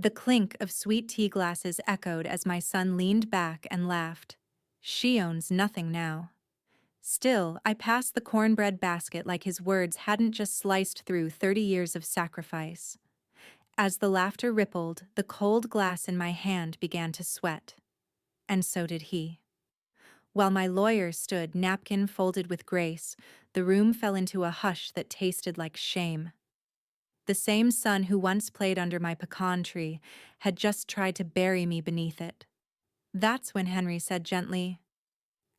The clink of sweet tea glasses echoed as my son leaned back and laughed. She owns nothing now. Still, I passed the cornbread basket like his words hadn't just sliced through 30 years of sacrifice. As the laughter rippled, the cold glass in my hand began to sweat. And so did he. While my lawyer stood, napkin folded with grace, the room fell into a hush that tasted like shame. The same son who once played under my pecan tree had just tried to bury me beneath it. That's when Henry said gently,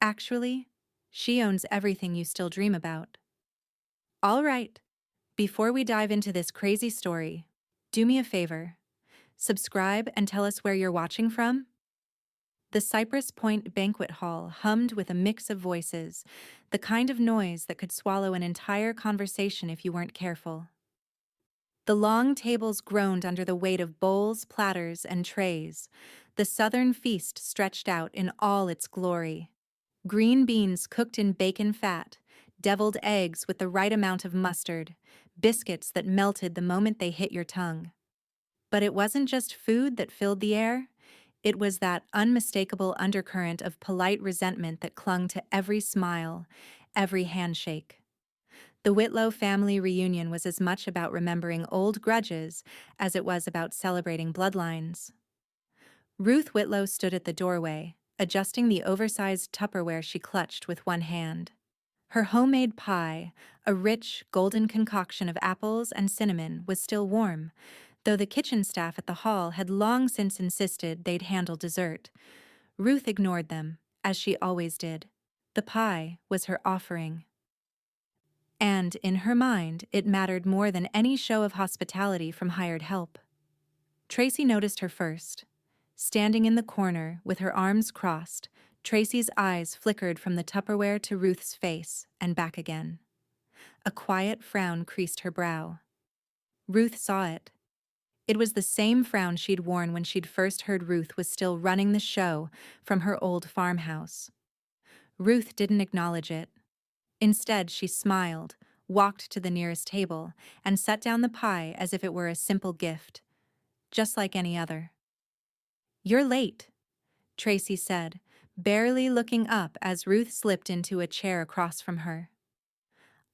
"Actually, she owns everything you still dream about." All right, before we dive into this crazy story, do me a favor. Subscribe and tell us where you're watching from. The Cypress Point banquet hall hummed with a mix of voices, the kind of noise that could swallow an entire conversation if you weren't careful. The long tables groaned under the weight of bowls, platters, and trays. The southern feast stretched out in all its glory. Green beans cooked in bacon fat, deviled eggs with the right amount of mustard, biscuits that melted the moment they hit your tongue. But it wasn't just food that filled the air. It was that unmistakable undercurrent of polite resentment that clung to every smile, every handshake. The Whitlow family reunion was as much about remembering old grudges as it was about celebrating bloodlines. Ruth Whitlow stood at the doorway, adjusting the oversized Tupperware she clutched with one hand. Her homemade pie, a rich, golden concoction of apples and cinnamon, was still warm, though the kitchen staff at the hall had long since insisted they'd handle dessert. Ruth ignored them, as she always did. The pie was her offering. And, in her mind, it mattered more than any show of hospitality from hired help. Tracy noticed her first. Standing in the corner, with her arms crossed, Tracy's eyes flickered from the Tupperware to Ruth's face and back again. A quiet frown creased her brow. Ruth saw it. It was the same frown she'd worn when she'd first heard Ruth was still running the show from her old farmhouse. Ruth didn't acknowledge it. Instead, she smiled, walked to the nearest table, and set down the pie as if it were a simple gift, just like any other. "You're late," Tracy said, barely looking up as Ruth slipped into a chair across from her.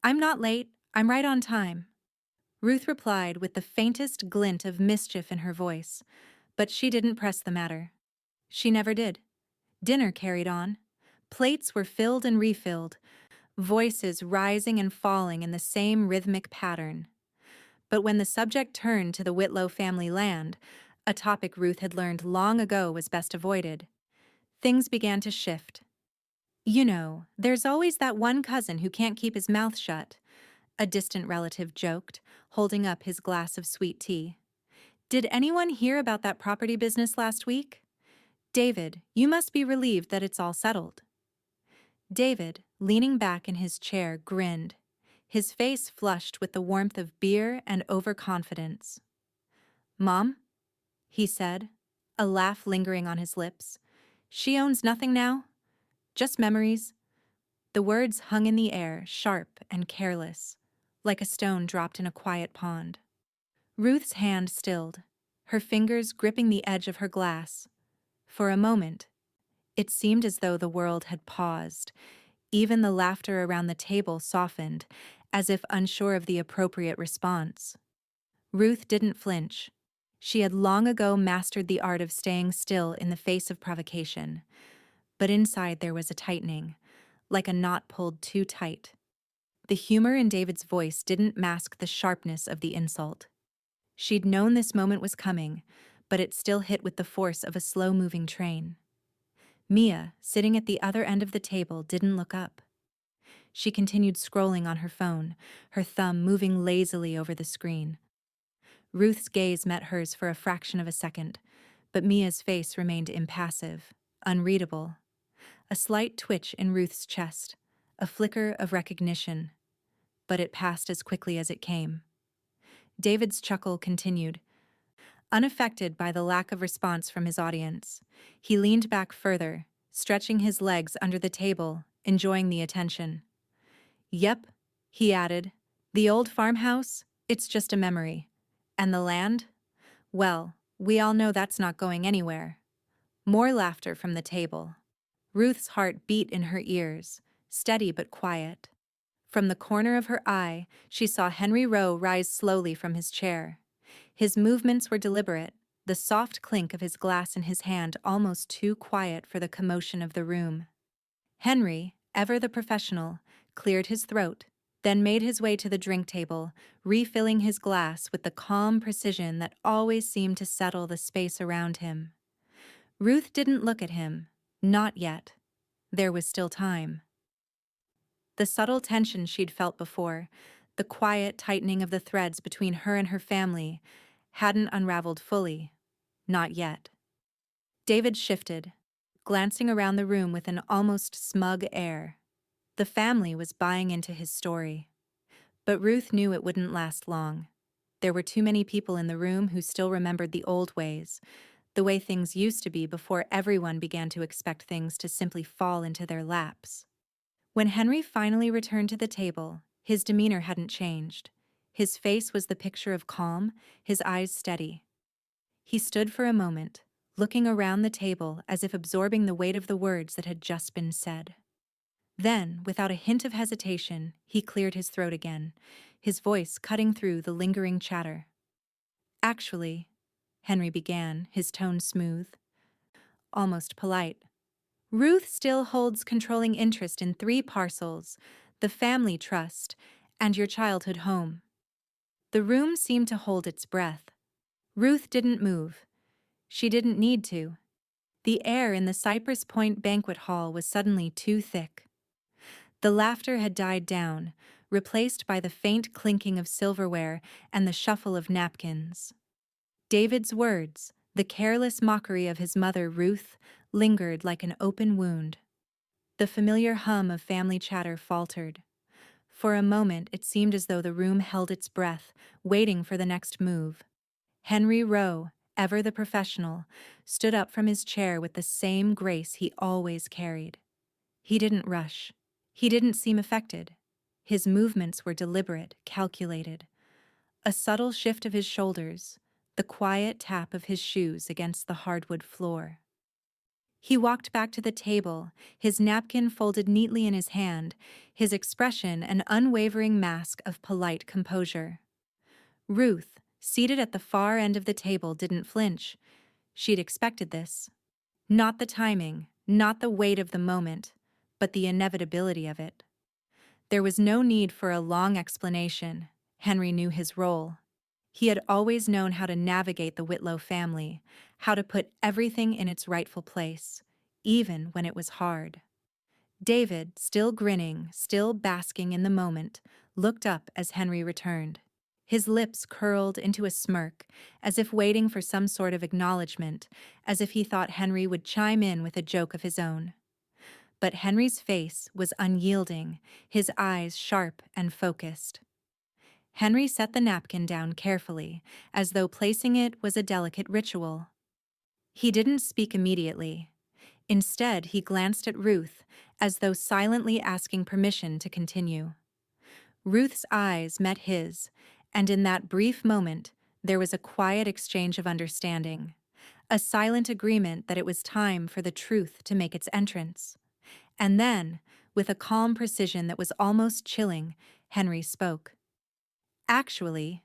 "I'm not late, I'm right on time," Ruth replied with the faintest glint of mischief in her voice, but she didn't press the matter. She never did. Dinner carried on. Plates were filled and refilled, voices rising and falling in the same rhythmic pattern. But when the subject turned to the Whitlow family land, a topic Ruth had learned long ago was best avoided, things began to shift. "You know, there's always that one cousin who can't keep his mouth shut," a distant relative joked, holding up his glass of sweet tea. "Did anyone hear about that property business last week? David, you must be relieved that it's all settled." David, leaning back in his chair, grinned, his face flushed with the warmth of beer and overconfidence. "Mom," he said, a laugh lingering on his lips, "she owns nothing now. Just memories." The words hung in the air, sharp and careless, like a stone dropped in a quiet pond. Ruth's hand stilled, her fingers gripping the edge of her glass. For a moment, it seemed as though the world had paused. Even the laughter around the table softened, as if unsure of the appropriate response. Ruth didn't flinch. She had long ago mastered the art of staying still in the face of provocation. But inside there was a tightening, like a knot pulled too tight. The humor in David's voice didn't mask the sharpness of the insult. She'd known this moment was coming, but it still hit with the force of a slow-moving train. Mia, sitting at the other end of the table, didn't look up. She continued scrolling on her phone, her thumb moving lazily over the screen. Ruth's gaze met hers for a fraction of a second, but Mia's face remained impassive, unreadable. A slight twitch in Ruth's chest, a flicker of recognition, but it passed as quickly as it came. David's chuckle continued. Unaffected by the lack of response from his audience, he leaned back further, stretching his legs under the table, enjoying the attention. "Yep," he added, "the old farmhouse, it's just a memory. And the land? Well, We all know that's not going anywhere. More laughter from the table. Ruth's heart beat in her ears, steady but quiet. From the corner of her eye, she saw Henry Rowe rise slowly from his chair. His movements were deliberate, the soft clink of his glass in his hand almost too quiet for the commotion of the room. Henry, ever the professional, cleared his throat, then made his way to the drink table, refilling his glass with the calm precision that always seemed to settle the space around him. Ruth didn't look at him. Not yet. There was still time. The subtle tension she'd felt before, the quiet tightening of the threads between her and her family, hadn't unraveled fully. Not yet. David shifted, glancing around the room with an almost smug air. The family was buying into his story. But Ruth knew it wouldn't last long. There were too many people in the room who still remembered the old ways, the way things used to be before everyone began to expect things to simply fall into their laps. When Henry finally returned to the table, his demeanor hadn't changed. His face was the picture of calm, his eyes steady. He stood for a moment, looking around the table as if absorbing the weight of the words that had just been said. Then, without a hint of hesitation, he cleared his throat again, his voice cutting through the lingering chatter. "Actually," Henry began, his tone smooth, almost polite, "Ruth still holds controlling interest in 3 parcels, the family trust, and your childhood home." The room seemed to hold its breath. Ruth didn't move. She didn't need to. The air in the Cypress Point banquet hall was suddenly too thick. The laughter had died down, replaced by the faint clinking of silverware and the shuffle of napkins. David's words, the careless mockery of his mother Ruth, lingered like an open wound. The familiar hum of family chatter faltered. For a moment it seemed as though the room held its breath, waiting for the next move. Henry Rowe, ever the professional, stood up from his chair with the same grace he always carried. He didn't rush. He didn't seem affected. His movements were deliberate, calculated. A subtle shift of his shoulders, the quiet tap of his shoes against the hardwood floor. He walked back to the table, his napkin folded neatly in his hand, his expression an unwavering mask of polite composure. Ruth, seated at the far end of the table, didn't flinch. She'd expected this. Not the timing, not the weight of the moment, but the inevitability of it. There was no need for a long explanation. Henry knew his role. He had always known how to navigate the Whitlow family, how to put everything in its rightful place, even when it was hard. David, still grinning, still basking in the moment, looked up as Henry returned. His lips curled into a smirk, as if waiting for some sort of acknowledgement, as if he thought Henry would chime in with a joke of his own. But Henry's face was unyielding, his eyes sharp and focused. Henry set the napkin down carefully, as though placing it was a delicate ritual. He didn't speak immediately. Instead, he glanced at Ruth, as though silently asking permission to continue. Ruth's eyes met his, and in that brief moment, there was a quiet exchange of understanding, a silent agreement that it was time for the truth to make its entrance. And then, with a calm precision that was almost chilling, Henry spoke. "Actually,"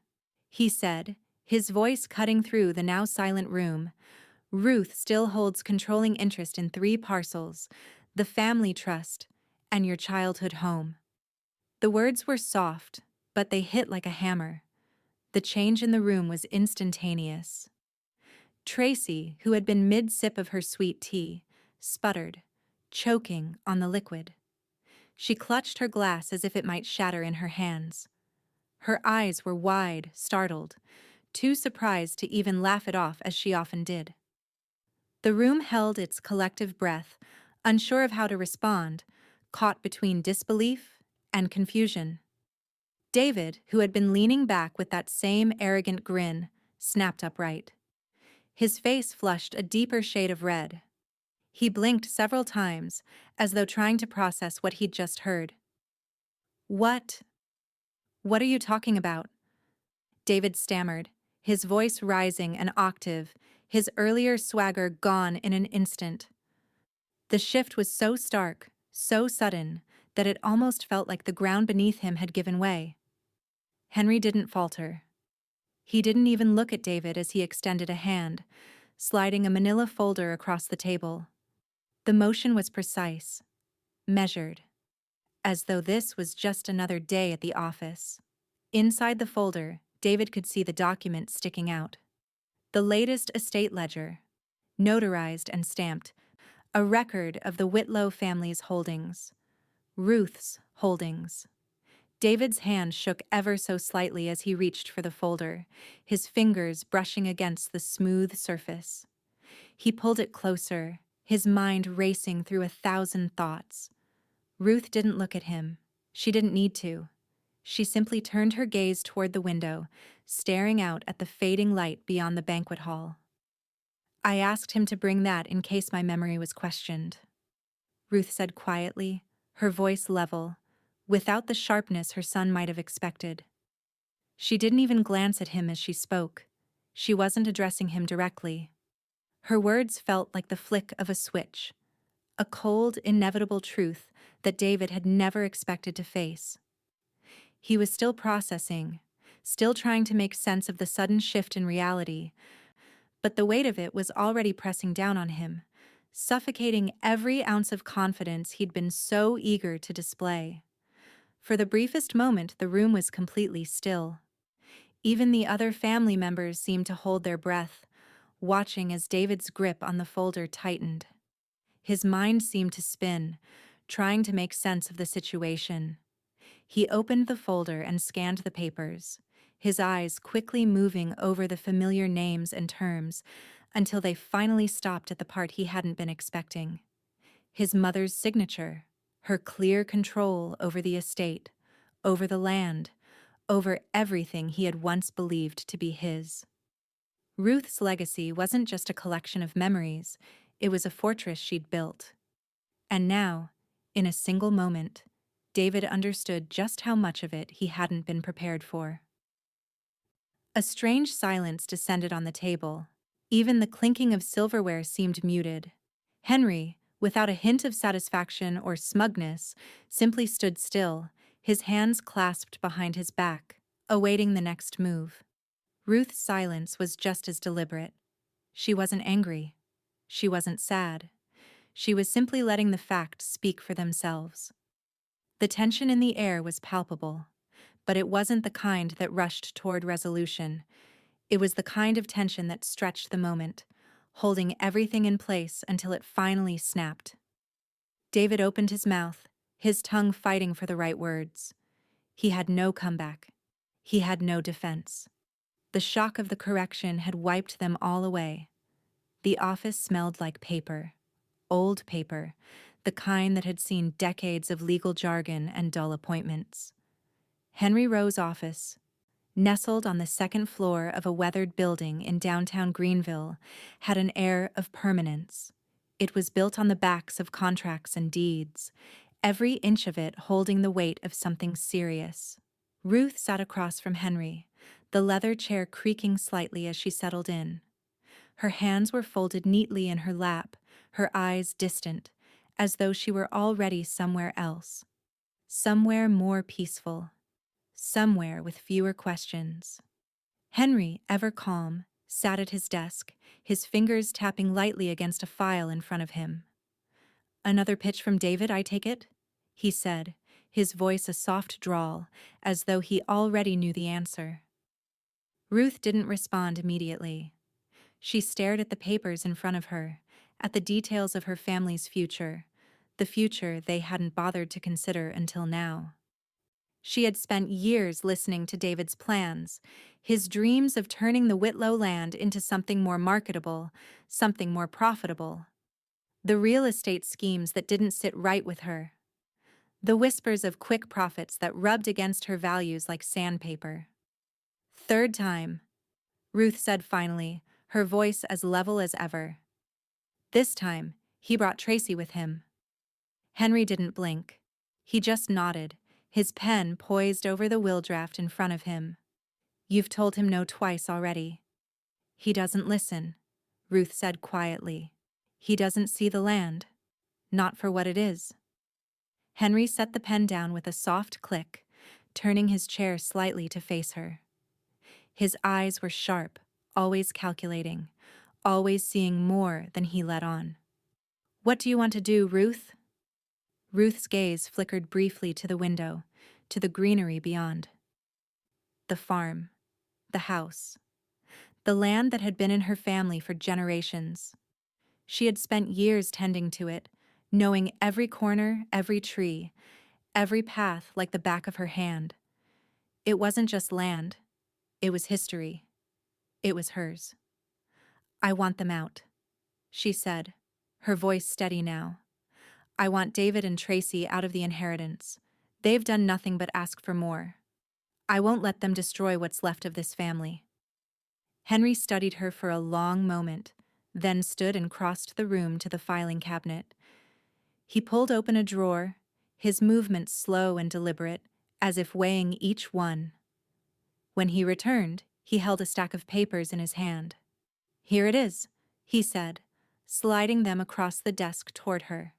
he said, his voice cutting through the now silent room, "Ruth still holds controlling interest in 3 parcels, the family trust, and your childhood home." The words were soft, but they hit like a hammer. The change in the room was instantaneous. Tracy, who had been mid-sip of her sweet tea, sputtered, choking on the liquid. She clutched her glass as if it might shatter in her hands. Her eyes were wide, startled, too surprised to even laugh it off as she often did. The room held its collective breath, unsure of how to respond, caught between disbelief and confusion. David, who had been leaning back with that same arrogant grin, snapped upright. His face flushed a deeper shade of red. He blinked several times, as though trying to process what he'd just heard. What are you talking about?" David stammered, his voice rising an octave, his earlier swagger gone in an instant. The shift was so stark, so sudden, that it almost felt like the ground beneath him had given way. Henry didn't falter. He didn't even look at David as he extended a hand, sliding a manila folder across the table. The motion was precise, measured, as though this was just another day at the office. Inside the folder, David could see the document sticking out. The latest estate ledger, notarized and stamped, a record of the Whitlow family's holdings. Ruth's holdings. David's hand shook ever so slightly as he reached for the folder, his fingers brushing against the smooth surface. He pulled it closer, his mind racing through 1,000 thoughts. Ruth didn't look at him. She didn't need to. She simply turned her gaze toward the window, staring out at the fading light beyond the banquet hall. "I asked him to bring that in case my memory was questioned," Ruth said quietly, her voice level, without the sharpness her son might have expected. She didn't even glance at him as she spoke. She wasn't addressing him directly. Her words felt like the flick of a switch, a cold, inevitable truth that David had never expected to face. He was still processing, still trying to make sense of the sudden shift in reality, but the weight of it was already pressing down on him, suffocating every ounce of confidence he'd been so eager to display. For the briefest moment, the room was completely still. Even the other family members seemed to hold their breath, watching as David's grip on the folder tightened. His mind seemed to spin, trying to make sense of the situation. He opened the folder and scanned the papers, his eyes quickly moving over the familiar names and terms until they finally stopped at the part he hadn't been expecting. His mother's signature, her clear control over the estate, over the land, over everything he had once believed to be his. Ruth's legacy wasn't just a collection of memories, it was a fortress she'd built. And now, in a single moment, David understood just how much of it he hadn't been prepared for. A strange silence descended on the table. Even the clinking of silverware seemed muted. Henry, without a hint of satisfaction or smugness, simply stood still, his hands clasped behind his back, awaiting the next move. Ruth's silence was just as deliberate. She wasn't angry. She wasn't sad. She was simply letting the facts speak for themselves. The tension in the air was palpable, but it wasn't the kind that rushed toward resolution. It was the kind of tension that stretched the moment, holding everything in place until it finally snapped. David opened his mouth, his tongue fighting for the right words. He had no comeback. He had no defense. The shock of the correction had wiped them all away. The office smelled like paper. Old paper, the kind that had seen decades of legal jargon and dull appointments. Henry Rowe's office, nestled on the second floor of a weathered building in downtown Greenville, had an air of permanence. It was built on the backs of contracts and deeds, every inch of it holding the weight of something serious. Ruth sat across from Henry, the leather chair creaking slightly as she settled in. Her hands were folded neatly in her lap, her eyes distant, as though she were already somewhere else. Somewhere more peaceful. Somewhere with fewer questions. Henry, ever calm, sat at his desk, his fingers tapping lightly against a file in front of him. "Another pitch from David, I take it?" he said, his voice a soft drawl, as though he already knew the answer. Ruth didn't respond immediately. She stared at the papers in front of her, at the details of her family's future, the future they hadn't bothered to consider until now. She had spent years listening to David's plans, his dreams of turning the Whitlow land into something more marketable, something more profitable. The real estate schemes that didn't sit right with her. The whispers of quick profits that rubbed against her values like sandpaper. "Third time," Ruth said finally, her voice as level as ever. This time, he brought Tracy with him. Henry didn't blink. He just nodded, his pen poised over the will draft in front of him. "You've told him no twice already." "He doesn't listen," Ruth said quietly. He doesn't see the land. Not for what it is. Henry set the pen down with a soft click, turning his chair slightly to face her. His eyes were sharp, always calculating, always seeing more than he let on. What do you want to do, Ruth? Ruth's gaze flickered briefly to the window, to the greenery beyond. The farm, the house, the land that had been in her family for generations. She had spent years tending to it, knowing every corner, every tree, every path like the back of her hand. It wasn't just land, it was history. It was hers. I want them out, she said, her voice steady now. I want David and Tracy out of the inheritance. They've done nothing but ask for more. I won't let them destroy what's left of this family. Henry studied her for a long moment, then stood and crossed the room to the filing cabinet. He pulled open a drawer, his movements slow and deliberate, as if weighing each one. When he returned, he held a stack of papers in his hand. Here it is, he said, sliding them across the desk toward her.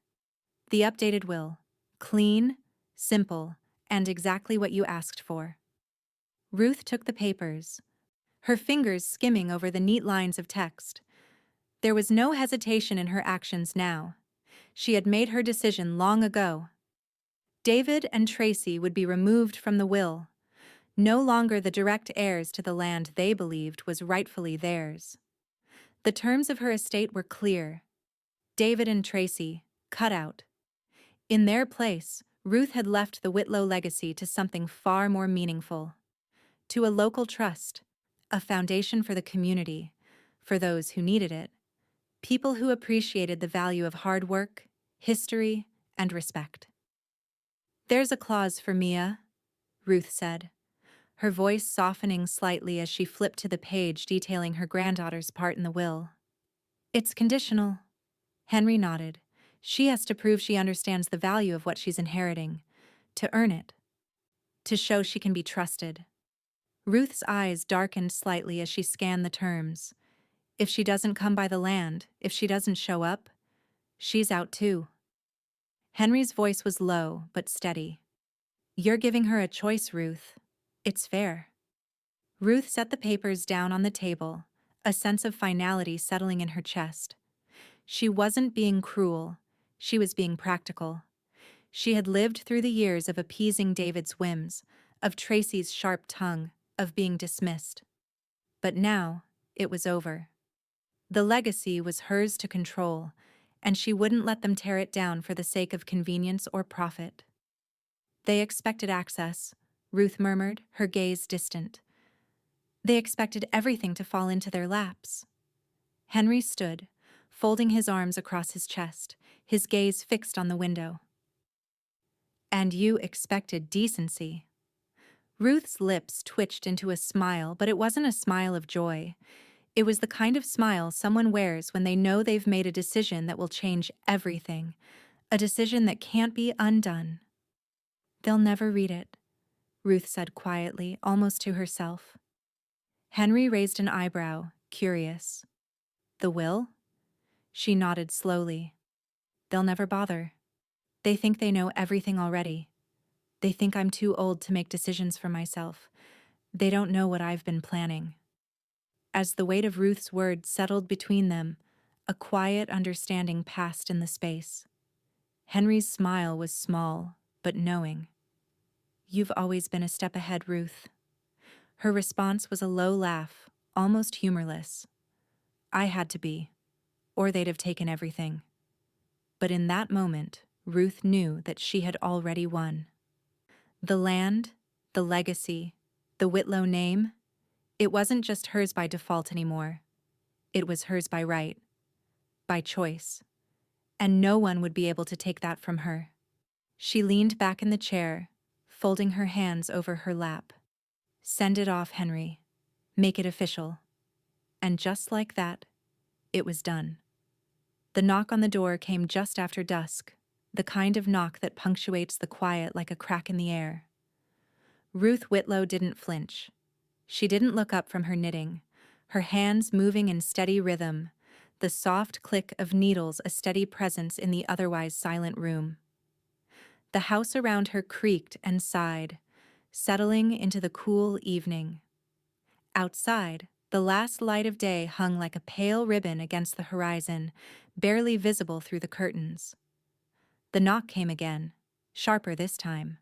The updated will. Clean, simple, and exactly what you asked for. Ruth took the papers, her fingers skimming over the neat lines of text. There was no hesitation in her actions now. She had made her decision long ago. David and Tracy would be removed from the will, no longer the direct heirs to the land they believed was rightfully theirs. The terms of her estate were clear. David and Tracy, cut out. In their place, Ruth had left the Whitlow legacy to something far more meaningful. To a local trust, a foundation for the community, for those who needed it, people who appreciated the value of hard work, history, and respect. There's a clause for Mia, Ruth said, her voice softening slightly as she flipped to the page detailing her granddaughter's part in the will. It's conditional. Henry nodded. She has to prove she understands the value of what she's inheriting, to earn it, to show she can be trusted. Ruth's eyes darkened slightly as she scanned the terms. If she doesn't come by the land, if she doesn't show up, she's out too. Henry's voice was low but steady. You're giving her a choice, Ruth. It's fair. Ruth set the papers down on the table, a sense of finality settling in her chest. She wasn't being cruel, she was being practical. She had lived through the years of appeasing David's whims, of Tracy's sharp tongue, of being dismissed. But now, it was over. The legacy was hers to control, and she wouldn't let them tear it down for the sake of convenience or profit. They expected access, Ruth murmured, her gaze distant. They expected everything to fall into their laps. Henry stood, folding his arms across his chest, his gaze fixed on the window. And you expected decency. Ruth's lips twitched into a smile, but it wasn't a smile of joy. It was the kind of smile someone wears when they know they've made a decision that will change everything, a decision that can't be undone. They'll never read it, Ruth said quietly, almost to herself. Henry raised an eyebrow, curious. The will? She nodded slowly. They'll never bother. They think they know everything already. They think I'm too old to make decisions for myself. They don't know what I've been planning. As the weight of Ruth's words settled between them, a quiet understanding passed in the space. Henry's smile was small, but knowing. You've always been a step ahead, Ruth. Her response was a low laugh, almost humorless. I had to be, or they'd have taken everything. But in that moment, Ruth knew that she had already won. The land, the legacy, the Whitlow name, it wasn't just hers by default anymore. It was hers by right, by choice. And no one would be able to take that from her. She leaned back in the chair, folding her hands over her lap. Send it off, Henry. Make it official. And just like that, it was done. The knock on the door came just after dusk, the kind of knock that punctuates the quiet like a crack in the air. Ruth Whitlow didn't flinch. She didn't look up from her knitting, her hands moving in steady rhythm, the soft click of needles a steady presence in the otherwise silent room. The house around her creaked and sighed, settling into the cool evening. Outside, the last light of day hung like a pale ribbon against the horizon, barely visible through the curtains. The knock came again, sharper this time.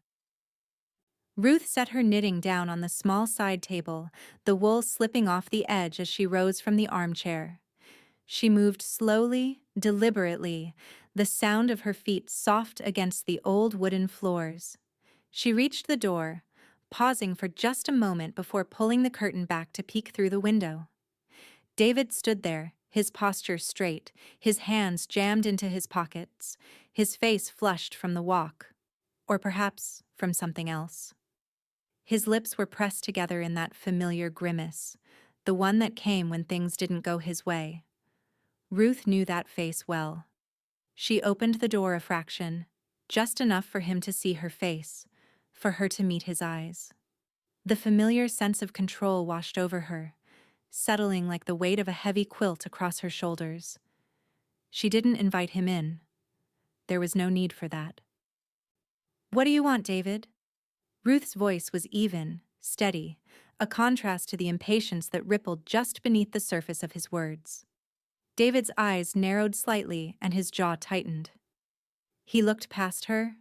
Ruth set her knitting down on the small side table, the wool slipping off the edge as she rose from the armchair. She moved slowly, deliberately, the sound of her feet soft against the old wooden floors. She reached the door, pausing for just a moment before pulling the curtain back to peek through the window. David stood there, his posture straight, his hands jammed into his pockets, his face flushed from the walk, or perhaps from something else. His lips were pressed together in that familiar grimace, the one that came when things didn't go his way. Ruth knew that face well. She opened the door a fraction, just enough for him to see her face, for her to meet his eyes. The familiar sense of control washed over her, settling like the weight of a heavy quilt across her shoulders. She didn't invite him in. There was no need for that. "What do you want, David?" Ruth's voice was even, steady, a contrast to the impatience that rippled just beneath the surface of his words. David's eyes narrowed slightly and his jaw tightened. He looked past her,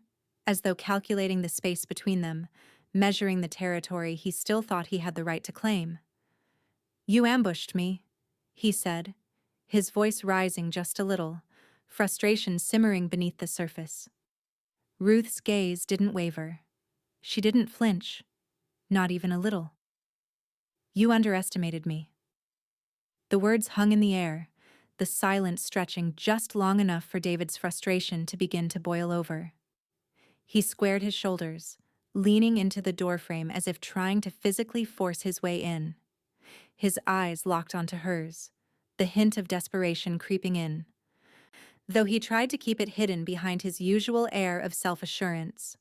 as though calculating the space between them, measuring the territory he still thought he had the right to claim. "You ambushed me," he said, his voice rising just a little, frustration simmering beneath the surface. Ruth's gaze didn't waver. She didn't flinch, not even a little. "You underestimated me." The words hung in the air, the silence stretching just long enough for David's frustration to begin to boil over. He squared his shoulders, leaning into the doorframe as if trying to physically force his way in. His eyes locked onto hers, the hint of desperation creeping in, though he tried to keep it hidden behind his usual air of self-assurance.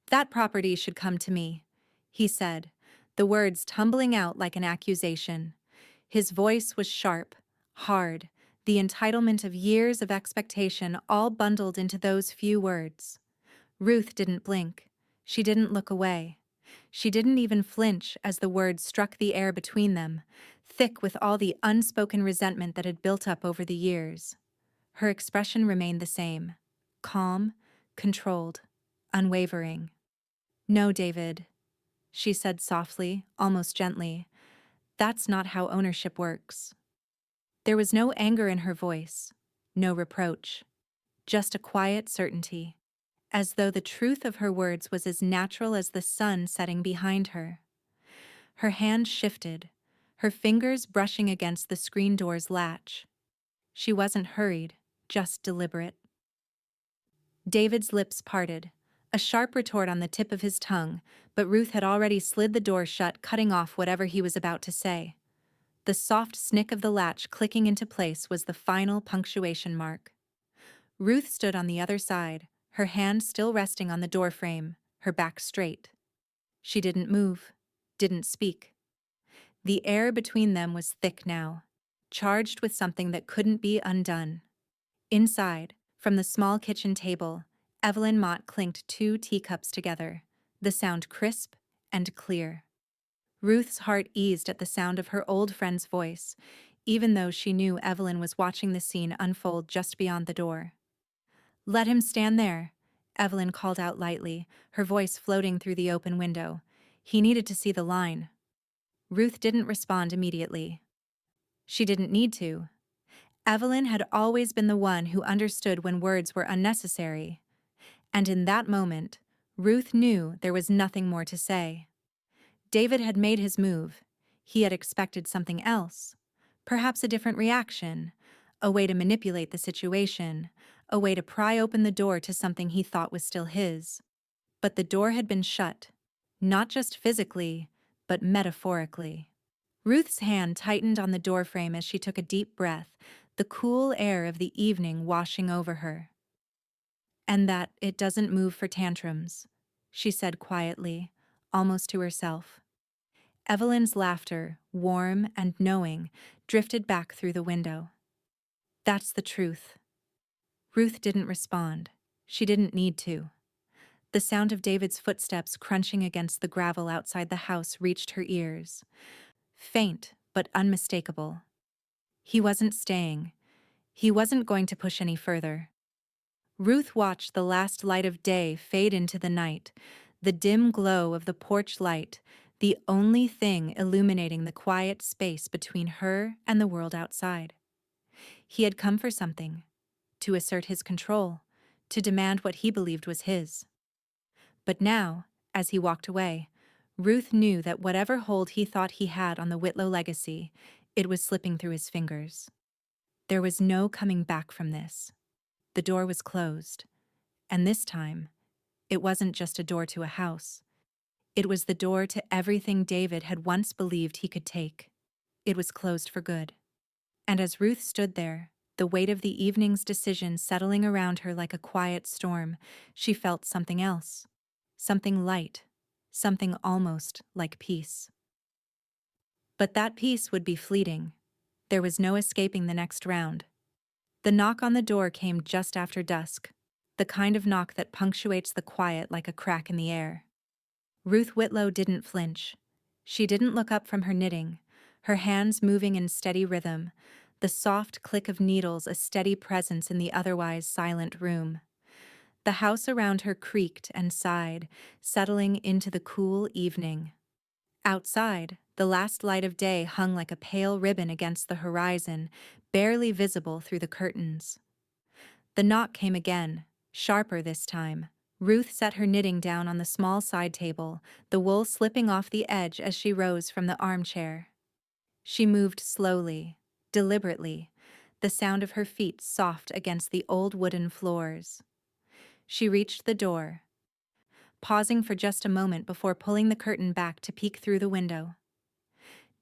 "That property should come to me," he said, the words tumbling out like an accusation. His voice was sharp, hard, the entitlement of years of expectation all bundled into those few words. Ruth didn't blink. She didn't look away. She didn't even flinch as the words struck the air between them, thick with all the unspoken resentment that had built up over the years. Her expression remained the same, calm, controlled, unwavering. "No, David," she said softly, almost gently. "That's not how ownership works." There was no anger in her voice, no reproach, just a quiet certainty, as though the truth of her words was as natural as the sun setting behind her. Her hand shifted, her fingers brushing against the screen door's latch. She wasn't hurried, just deliberate. David's lips parted, a sharp retort on the tip of his tongue, but Ruth had already slid the door shut, cutting off whatever he was about to say. The soft snick of the latch clicking into place was the final punctuation mark. Ruth stood on the other side, her hand still resting on the doorframe, her back straight. She didn't move, didn't speak. The air between them was thick now, charged with something that couldn't be undone. Inside, from the small kitchen table, Evelyn Mott clinked 2 teacups together, the sound crisp and clear. Ruth's heart eased at the sound of her old friend's voice, even though she knew Evelyn was watching the scene unfold just beyond the door. "Let him stand there," Evelyn called out lightly, her voice floating through the open window. "He needed to see the line." Ruth didn't respond immediately. She didn't need to. Evelyn had always been the one who understood when words were unnecessary. And in that moment, Ruth knew there was nothing more to say. David had made his move. He had expected something else. Perhaps a different reaction, a way to manipulate the situation, a way to pry open the door to something he thought was still his. But the door had been shut, not just physically, but metaphorically. Ruth's hand tightened on the doorframe as she took a deep breath, the cool air of the evening washing over her. "And that it doesn't move for tantrums," she said quietly, almost to herself. Evelyn's laughter, warm and knowing, drifted back through the window. That's the truth. Ruth didn't respond. She didn't need to. The sound of David's footsteps crunching against the gravel outside the house reached her ears. Faint, but unmistakable. He wasn't staying. He wasn't going to push any further. Ruth watched the last light of day fade into the night, the dim glow of the porch light, the only thing illuminating the quiet space between her and the world outside. He had come for something, to assert his control, to demand what he believed was his. But now, as he walked away, Ruth knew that whatever hold he thought he had on the Whitlow legacy, it was slipping through his fingers. There was no coming back from this. The door was closed. And this time, it wasn't just a door to a house. It was the door to everything David had once believed he could take. It was closed for good. And as Ruth stood there, the weight of the evening's decision settling around her like a quiet storm, she felt something else. Something light. Something almost like peace. But that peace would be fleeting. There was no escaping the next round. The knock on the door came just after dusk, the kind of knock that punctuates the quiet like a crack in the air. Ruth Whitlow didn't flinch. She didn't look up from her knitting, her hands moving in steady rhythm, the soft click of needles a steady presence in the otherwise silent room. The house around her creaked and sighed, settling into the cool evening. Outside, the last light of day hung like a pale ribbon against the horizon, barely visible through the curtains. The knock came again, sharper this time. Ruth set her knitting down on the small side table, the wool slipping off the edge as she rose from the armchair. She moved slowly, deliberately, the sound of her feet soft against the old wooden floors. She reached the door, pausing for just a moment before pulling the curtain back to peek through the window.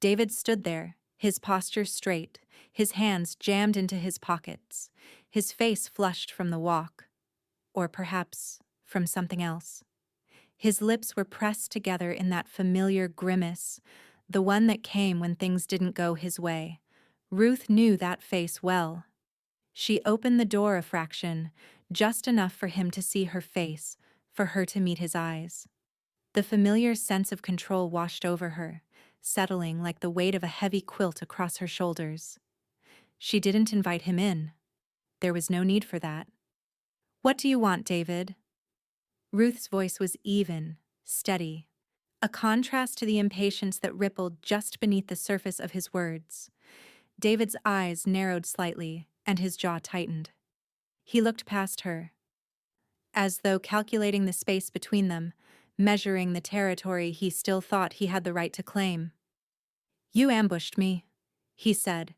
David stood there, his posture straight, his hands jammed into his pockets, his face flushed from the walk, or perhaps from something else. His lips were pressed together in that familiar grimace, the one that came when things didn't go his way. Ruth knew that face well. She opened the door a fraction, just enough for him to see her face, for her to meet his eyes. The familiar sense of control washed over her, settling like the weight of a heavy quilt across her shoulders. She didn't invite him in. There was no need for that. "What do you want, David?" Ruth's voice was even, steady, a contrast to the impatience that rippled just beneath the surface of his words. David's eyes narrowed slightly, and his jaw tightened. He looked past her, as though calculating the space between them, measuring the territory he still thought he had the right to claim. "You ambushed me," he said,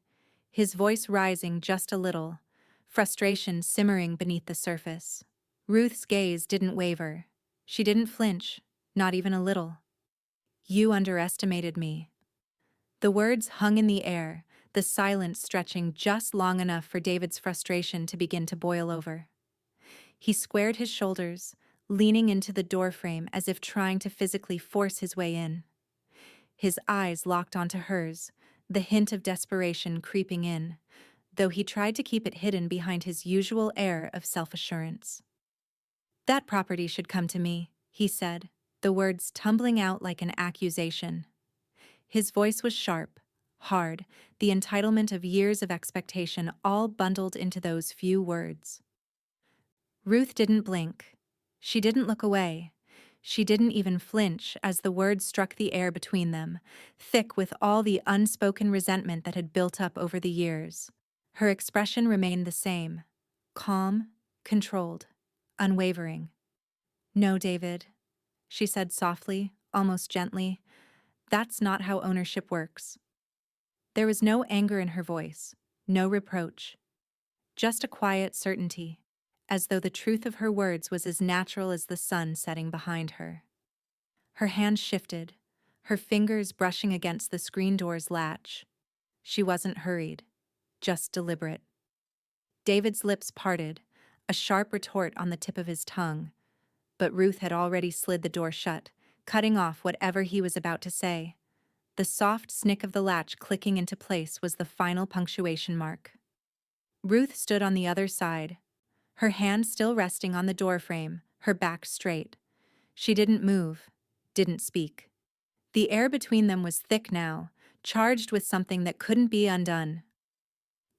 his voice rising just a little, frustration simmering beneath the surface. Ruth's gaze didn't waver. She didn't flinch, not even a little. "You underestimated me." The words hung in the air, the silence stretching just long enough for David's frustration to begin to boil over. He squared his shoulders, leaning into the doorframe as if trying to physically force his way in. His eyes locked onto hers, the hint of desperation creeping in, though he tried to keep it hidden behind his usual air of self-assurance. "That property should come to me," he said, the words tumbling out like an accusation. His voice was sharp, hard, the entitlement of years of expectation all bundled into those few words. Ruth didn't blink. She didn't look away. She didn't even flinch as the words struck the air between them, thick with all the unspoken resentment that had built up over the years. Her expression remained the same, calm, controlled, unwavering. "No, David," she said softly, almost gently. "That's not how ownership works." There was no anger in her voice, no reproach, just a quiet certainty, as though the truth of her words was as natural as the sun setting behind her. Her hand shifted, her fingers brushing against the screen door's latch. She wasn't hurried, just deliberate. David's lips parted, a sharp retort on the tip of his tongue, but Ruth had already slid the door shut, cutting off whatever he was about to say. The soft snick of the latch clicking into place was the final punctuation mark. Ruth stood on the other side, her hand still resting on the doorframe, her back straight. She didn't move, didn't speak. The air between them was thick now, charged with something that couldn't be undone.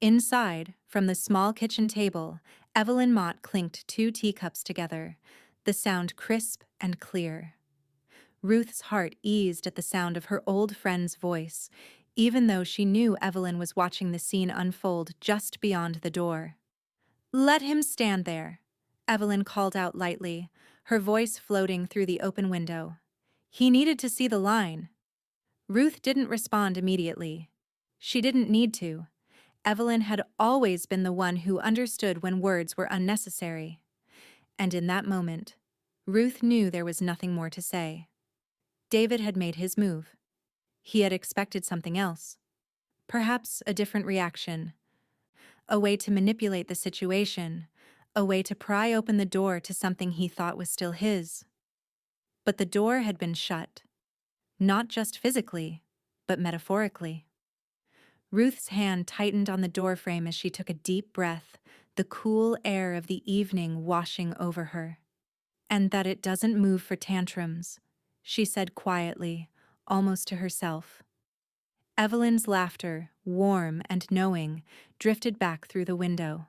Inside, from the small kitchen table, Evelyn Mott clinked 2 teacups together, the sound crisp and clear. Ruth's heart eased at the sound of her old friend's voice, even though she knew Evelyn was watching the scene unfold just beyond the door. "Let him stand there," Evelyn called out lightly, her voice floating through the open window. "He needed to see the line." Ruth didn't respond immediately. She didn't need to. Evelyn had always been the one who understood when words were unnecessary. And in that moment, Ruth knew there was nothing more to say. David had made his move. He had expected something else. Perhaps a different reaction. A way to manipulate the situation. A way to pry open the door to something he thought was still his. But the door had been shut. Not just physically, but metaphorically. Ruth's hand tightened on the doorframe as she took a deep breath, the cool air of the evening washing over her. "And that it doesn't move for tantrums," she said quietly, almost to herself. Evelyn's laughter, warm and knowing, drifted back through the window.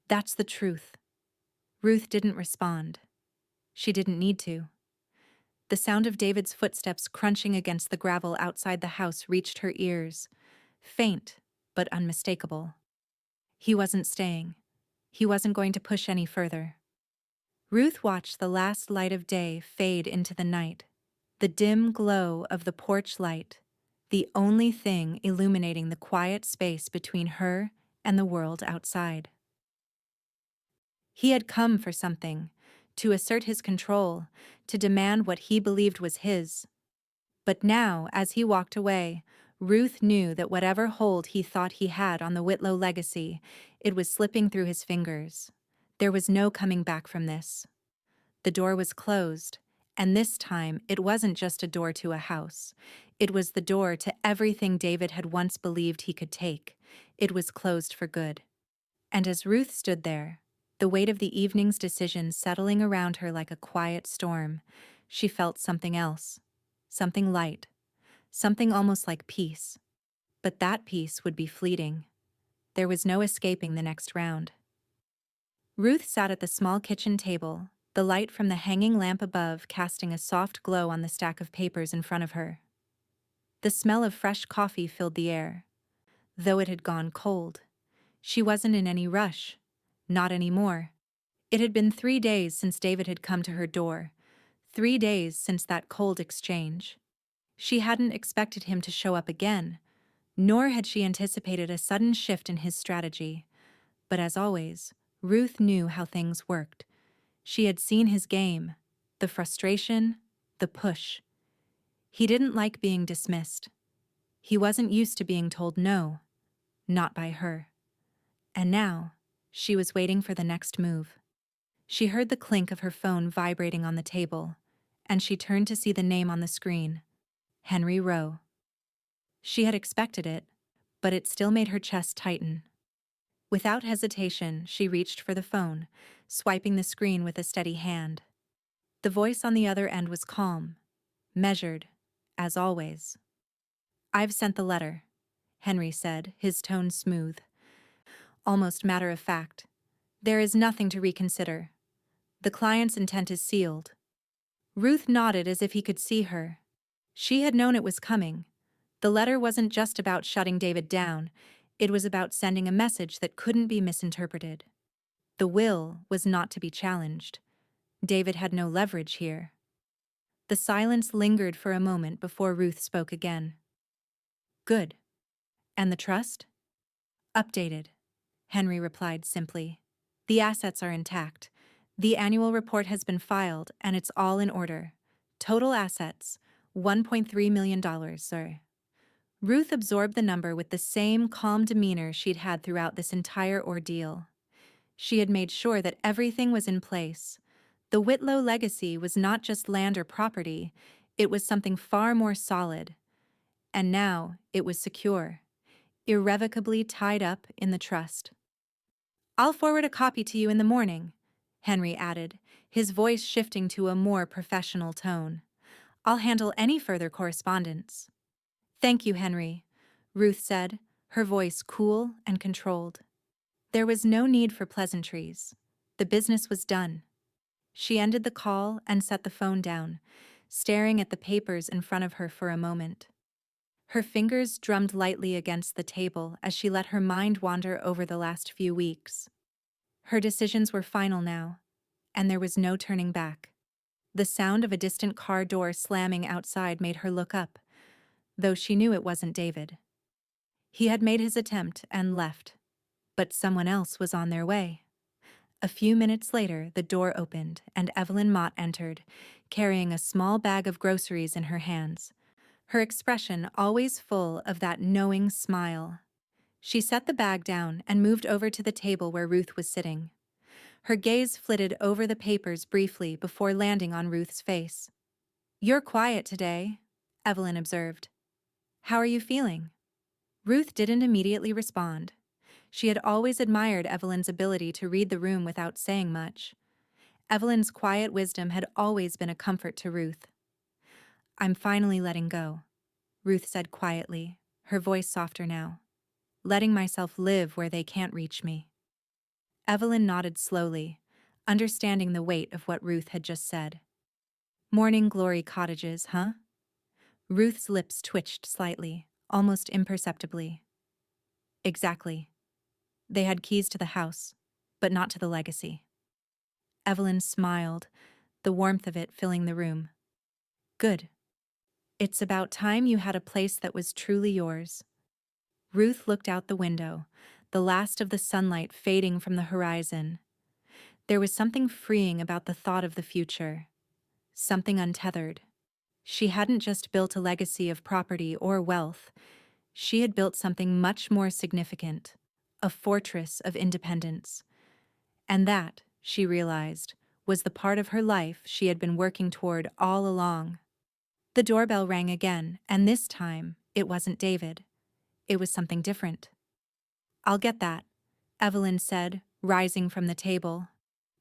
"That's the truth." Ruth didn't respond. She didn't need to. The sound of David's footsteps crunching against the gravel outside the house reached her ears. Faint, but unmistakable. He wasn't staying. He wasn't going to push any further. Ruth watched the last light of day fade into the night. The dim glow of the porch light, the only thing illuminating the quiet space between her and the world outside. He had come for something, to assert his control, to demand what he believed was his. But now, as he walked away, Ruth knew that whatever hold he thought he had on the Whitlow legacy, it was slipping through his fingers. There was no coming back from this. The door was closed, and this time it wasn't just a door to a house. It was the door to everything David had once believed he could take. It was closed for good. And as Ruth stood there, the weight of the evening's decision settling around her like a quiet storm, she felt something else. Something light. Something almost like peace. But that peace would be fleeting. There was no escaping the next round. Ruth sat at the small kitchen table, the light from the hanging lamp above casting a soft glow on the stack of papers in front of her. The smell of fresh coffee filled the air. Though it had gone cold, she wasn't in any rush. Not anymore. It had been 3 days since David had come to her door. 3 days since that cold exchange. She hadn't expected him to show up again, nor had she anticipated a sudden shift in his strategy. But as always, Ruth knew how things worked. She had seen his game, the frustration, the push. He didn't like being dismissed. He wasn't used to being told no, not by her. And now, she was waiting for the next move. She heard the clink of her phone vibrating on the table, and she turned to see the name on the screen. Henry Rowe. She had expected it, but it still made her chest tighten. Without hesitation, she reached for the phone, swiping the screen with a steady hand. The voice on the other end was calm, measured, as always. "I've sent the letter," Henry said, his tone smooth. Almost matter of fact. "There is nothing to reconsider. The client's intent is sealed." Ruth nodded as if he could see her. She had known it was coming. The letter wasn't just about shutting David down. It was about sending a message that couldn't be misinterpreted. The will was not to be challenged. David had no leverage here. The silence lingered for a moment before Ruth spoke again. "Good. And the trust?" "Updated," Henry replied simply. "The assets are intact. The annual report has been filed, and it's all in order. Total assets, $1.3 million, sir." Ruth absorbed the number with the same calm demeanor she'd had throughout this entire ordeal. She had made sure that everything was in place. The Whitlow legacy was not just land or property, it was something far more solid. And now it was secure, irrevocably tied up in the trust. I'll forward a copy to you in the morning, Henry added, his voice shifting to a more professional tone. I'll handle any further correspondence. Thank you, Henry, Ruth said, her voice cool and controlled. There was no need for pleasantries. The business was done. She ended the call and set the phone down, staring at the papers in front of her for a moment. Her fingers drummed lightly against the table as she let her mind wander over the last few weeks. Her decisions were final now, and there was no turning back. The sound of a distant car door slamming outside made her look up, though she knew it wasn't David. He had made his attempt and left, but someone else was on their way. A few minutes later, the door opened and Evelyn Mott entered, carrying a small bag of groceries in her hands, her expression always full of that knowing smile. She set the bag down and moved over to the table where Ruth was sitting. Her gaze flitted over the papers briefly before landing on Ruth's face. "You're quiet today," Evelyn observed. "How are you feeling?" Ruth didn't immediately respond. She had always admired Evelyn's ability to read the room without saying much. Evelyn's quiet wisdom had always been a comfort to Ruth. "I'm finally letting go," Ruth said quietly, her voice softer now. "Letting myself live where they can't reach me." Evelyn nodded slowly, understanding the weight of what Ruth had just said. "Morning Glory Cottages, huh?" Ruth's lips twitched slightly, almost imperceptibly. "Exactly. They had keys to the house, but not to the legacy." Evelyn smiled, the warmth of it filling the room. "Good. It's about time you had a place that was truly yours." Ruth looked out the window, the last of the sunlight fading from the horizon. There was something freeing about the thought of the future, something untethered. She hadn't just built a legacy of property or wealth, she had built something much more significant, a fortress of independence. And that, she realized, was the part of her life she had been working toward all along. The doorbell rang again, and this time, it wasn't David. It was something different. "I'll get that," Evelyn said, rising from the table.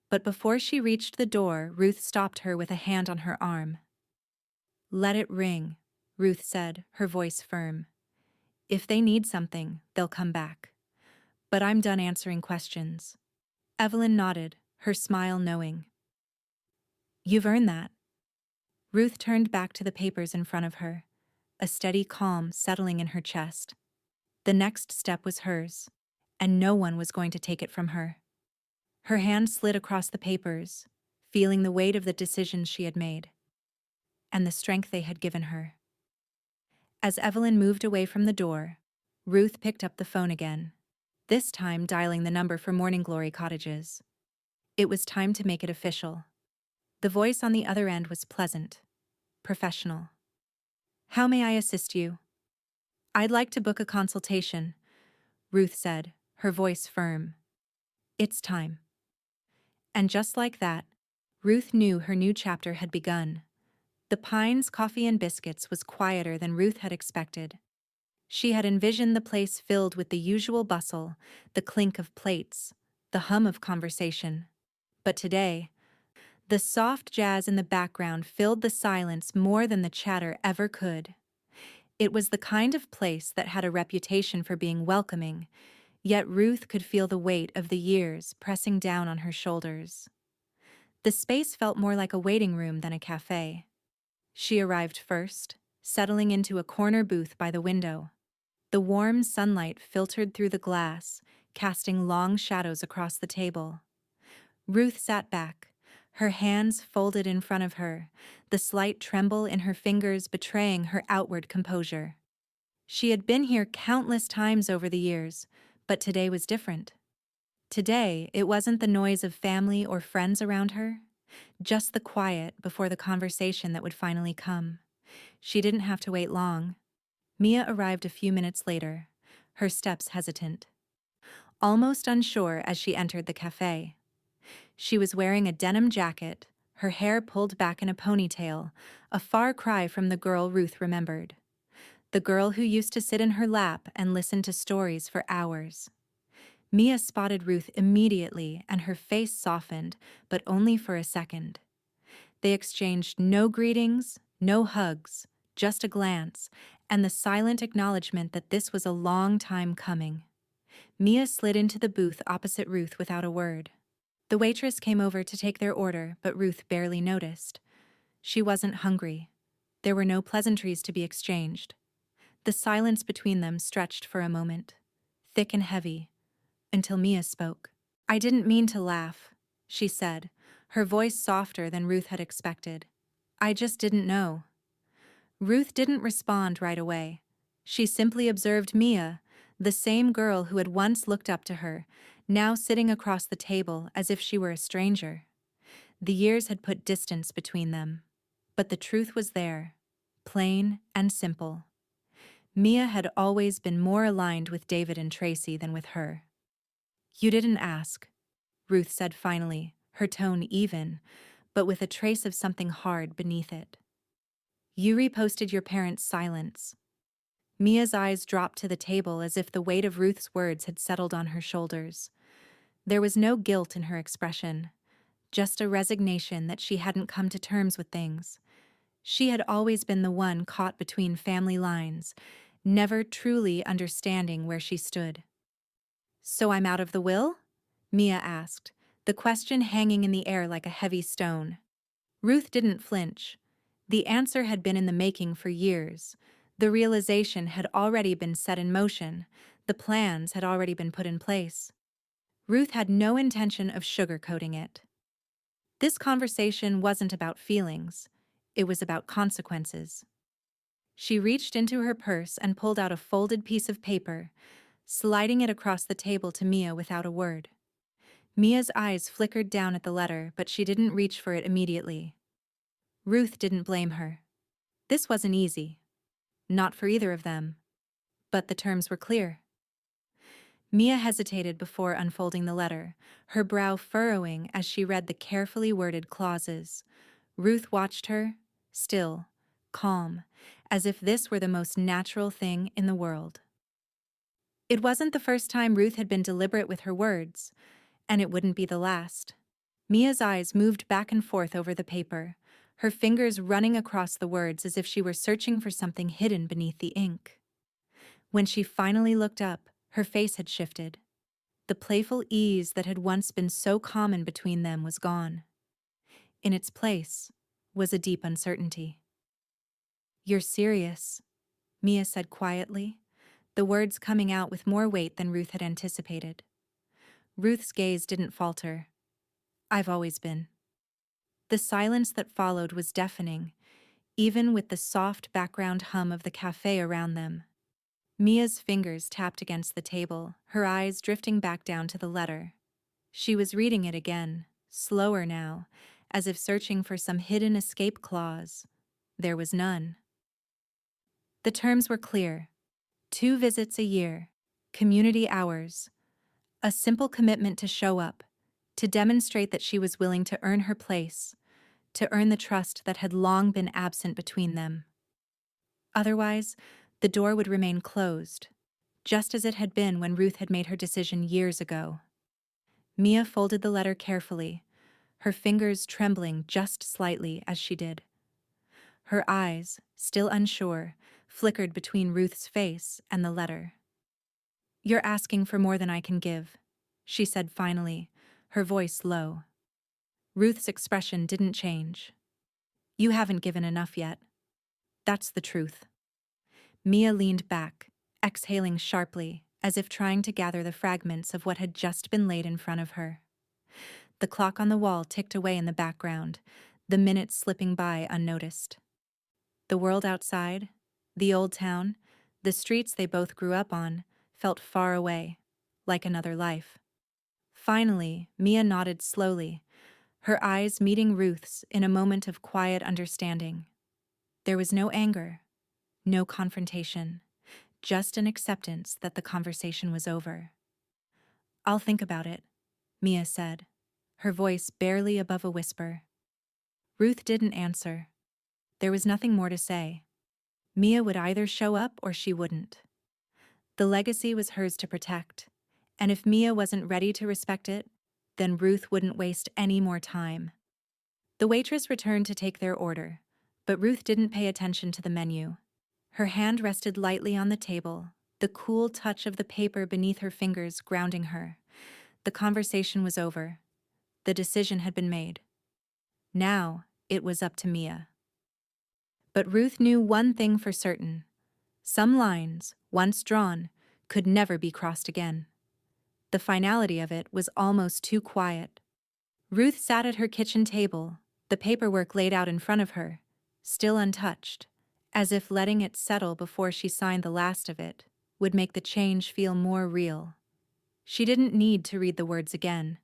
But before she reached the door, Ruth stopped her with a hand on her arm. "Let it ring," Ruth said, her voice firm. "If they need something, they'll come back. But I'm done answering questions." Evelyn nodded, her smile knowing. "You've earned that." Ruth turned back to the papers in front of her, a steady calm settling in her chest. The next step was hers, and no one was going to take it from her. Her hand slid across the papers, feeling the weight of the decisions she had made, and the strength they had given her. As Evelyn moved away from the door, Ruth picked up the phone again, this time dialing the number for Morning Glory Cottages. It was time to make it official. The voice on the other end was pleasant, professional. "How may I assist you?" "I'd like to book a consultation," Ruth said, her voice firm. "It's time." And just like that, Ruth knew her new chapter had begun. The Pines Coffee and Biscuits was quieter than Ruth had expected. She had envisioned the place filled with the usual bustle, the clink of plates, the hum of conversation. But today, the soft jazz in the background filled the silence more than the chatter ever could. It was the kind of place that had a reputation for being welcoming, yet Ruth could feel the weight of the years pressing down on her shoulders. The space felt more like a waiting room than a cafe. She arrived first, settling into a corner booth by the window. The warm sunlight filtered through the glass, casting long shadows across the table. Ruth sat back, her hands folded in front of her, the slight tremble in her fingers betraying her outward composure. She had been here countless times over the years, but today was different. Today, it wasn't the noise of family or friends around her, just the quiet before the conversation that would finally come. She didn't have to wait long. Mia arrived a few minutes later, her steps hesitant, almost unsure as she entered the cafe. She was wearing a denim jacket, her hair pulled back in a ponytail, a far cry from the girl Ruth remembered. The girl who used to sit in her lap and listen to stories for hours. Mia spotted Ruth immediately and her face softened, but only for a second. They exchanged no greetings, no hugs, just a glance, and the silent acknowledgement that this was a long time coming. Mia slid into the booth opposite Ruth without a word. The waitress came over to take their order, but Ruth barely noticed. She wasn't hungry. There were no pleasantries to be exchanged. The silence between them stretched for a moment, thick and heavy, until Mia spoke. "I didn't mean to laugh," she said, her voice softer than Ruth had expected. "I just didn't know." Ruth didn't respond right away. She simply observed Mia, the same girl who had once looked up to her, now sitting across the table as if she were a stranger. The years had put distance between them. But the truth was there, plain and simple. Mia had always been more aligned with David and Tracy than with her. "You didn't ask," Ruth said finally, her tone even, but with a trace of something hard beneath it. "You reposted your parents' silence." Mia's eyes dropped to the table as if the weight of Ruth's words had settled on her shoulders. There was no guilt in her expression, just a resignation that she hadn't come to terms with things. She had always been the one caught between family lines, never truly understanding where she stood. "So I'm out of the will?" Mia asked, the question hanging in the air like a heavy stone. Ruth didn't flinch. The answer had been in the making for years. The realization had already been set in motion. The plans had already been put in place. Ruth had no intention of sugarcoating it. This conversation wasn't about feelings. It was about consequences. She reached into her purse and pulled out a folded piece of paper, sliding it across the table to Mia without a word. Mia's eyes flickered down at the letter, but she didn't reach for it immediately. Ruth didn't blame her. This wasn't easy. Not for either of them. But the terms were clear. Mia hesitated before unfolding the letter, her brow furrowing as she read the carefully worded clauses. Ruth watched her, still, calm, as if this were the most natural thing in the world. It wasn't the first time Ruth had been deliberate with her words, and it wouldn't be the last. Mia's eyes moved back and forth over the paper, her fingers running across the words as if she were searching for something hidden beneath the ink. When she finally looked up, her face had shifted. The playful ease that had once been so common between them was gone. In its place was a deep uncertainty. "You're serious," Mia said quietly, the words coming out with more weight than Ruth had anticipated. Ruth's gaze didn't falter. "I've always been." The silence that followed was deafening, even with the soft background hum of the cafe around them. Mia's fingers tapped against the table, her eyes drifting back down to the letter. She was reading it again, slower now, as if searching for some hidden escape clause. There was none. The terms were clear. 2 visits a year, community hours, a simple commitment to show up, to demonstrate that she was willing to earn her place, to earn the trust that had long been absent between them. Otherwise, the door would remain closed, just as it had been when Ruth had made her decision years ago. Mia folded the letter carefully, her fingers trembling just slightly as she did. Her eyes, still unsure, flickered between Ruth's face and the letter. "You're asking for more than I can give," she said finally, her voice low. Ruth's expression didn't change. "You haven't given enough yet. That's the truth." Mia leaned back, exhaling sharply, as if trying to gather the fragments of what had just been laid in front of her. The clock on the wall ticked away in the background, the minutes slipping by unnoticed. The world outside, the old town, the streets they both grew up on, felt far away, like another life. Finally, Mia nodded slowly, her eyes meeting Ruth's in a moment of quiet understanding. There was no anger, no confrontation, just an acceptance that the conversation was over. "I'll think about it," Mia said, her voice barely above a whisper. Ruth didn't answer. There was nothing more to say. Mia would either show up or she wouldn't. The legacy was hers to protect, And if Mia wasn't ready to respect it, then Ruth wouldn't waste any more time. The waitress returned to take their order, but Ruth didn't pay attention to the menu. Her hand rested lightly on the table, the cool touch of the paper beneath her fingers grounding her. The conversation was over. The decision had been made. Now, it was up to Mia. But Ruth knew one thing for certain. Some lines, once drawn, could never be crossed again. The finality of it was almost too quiet. Ruth sat at her kitchen table, the paperwork laid out in front of her, still untouched, as if letting it settle before she signed the last of it would make the change feel more real. She didn't need to read the words again.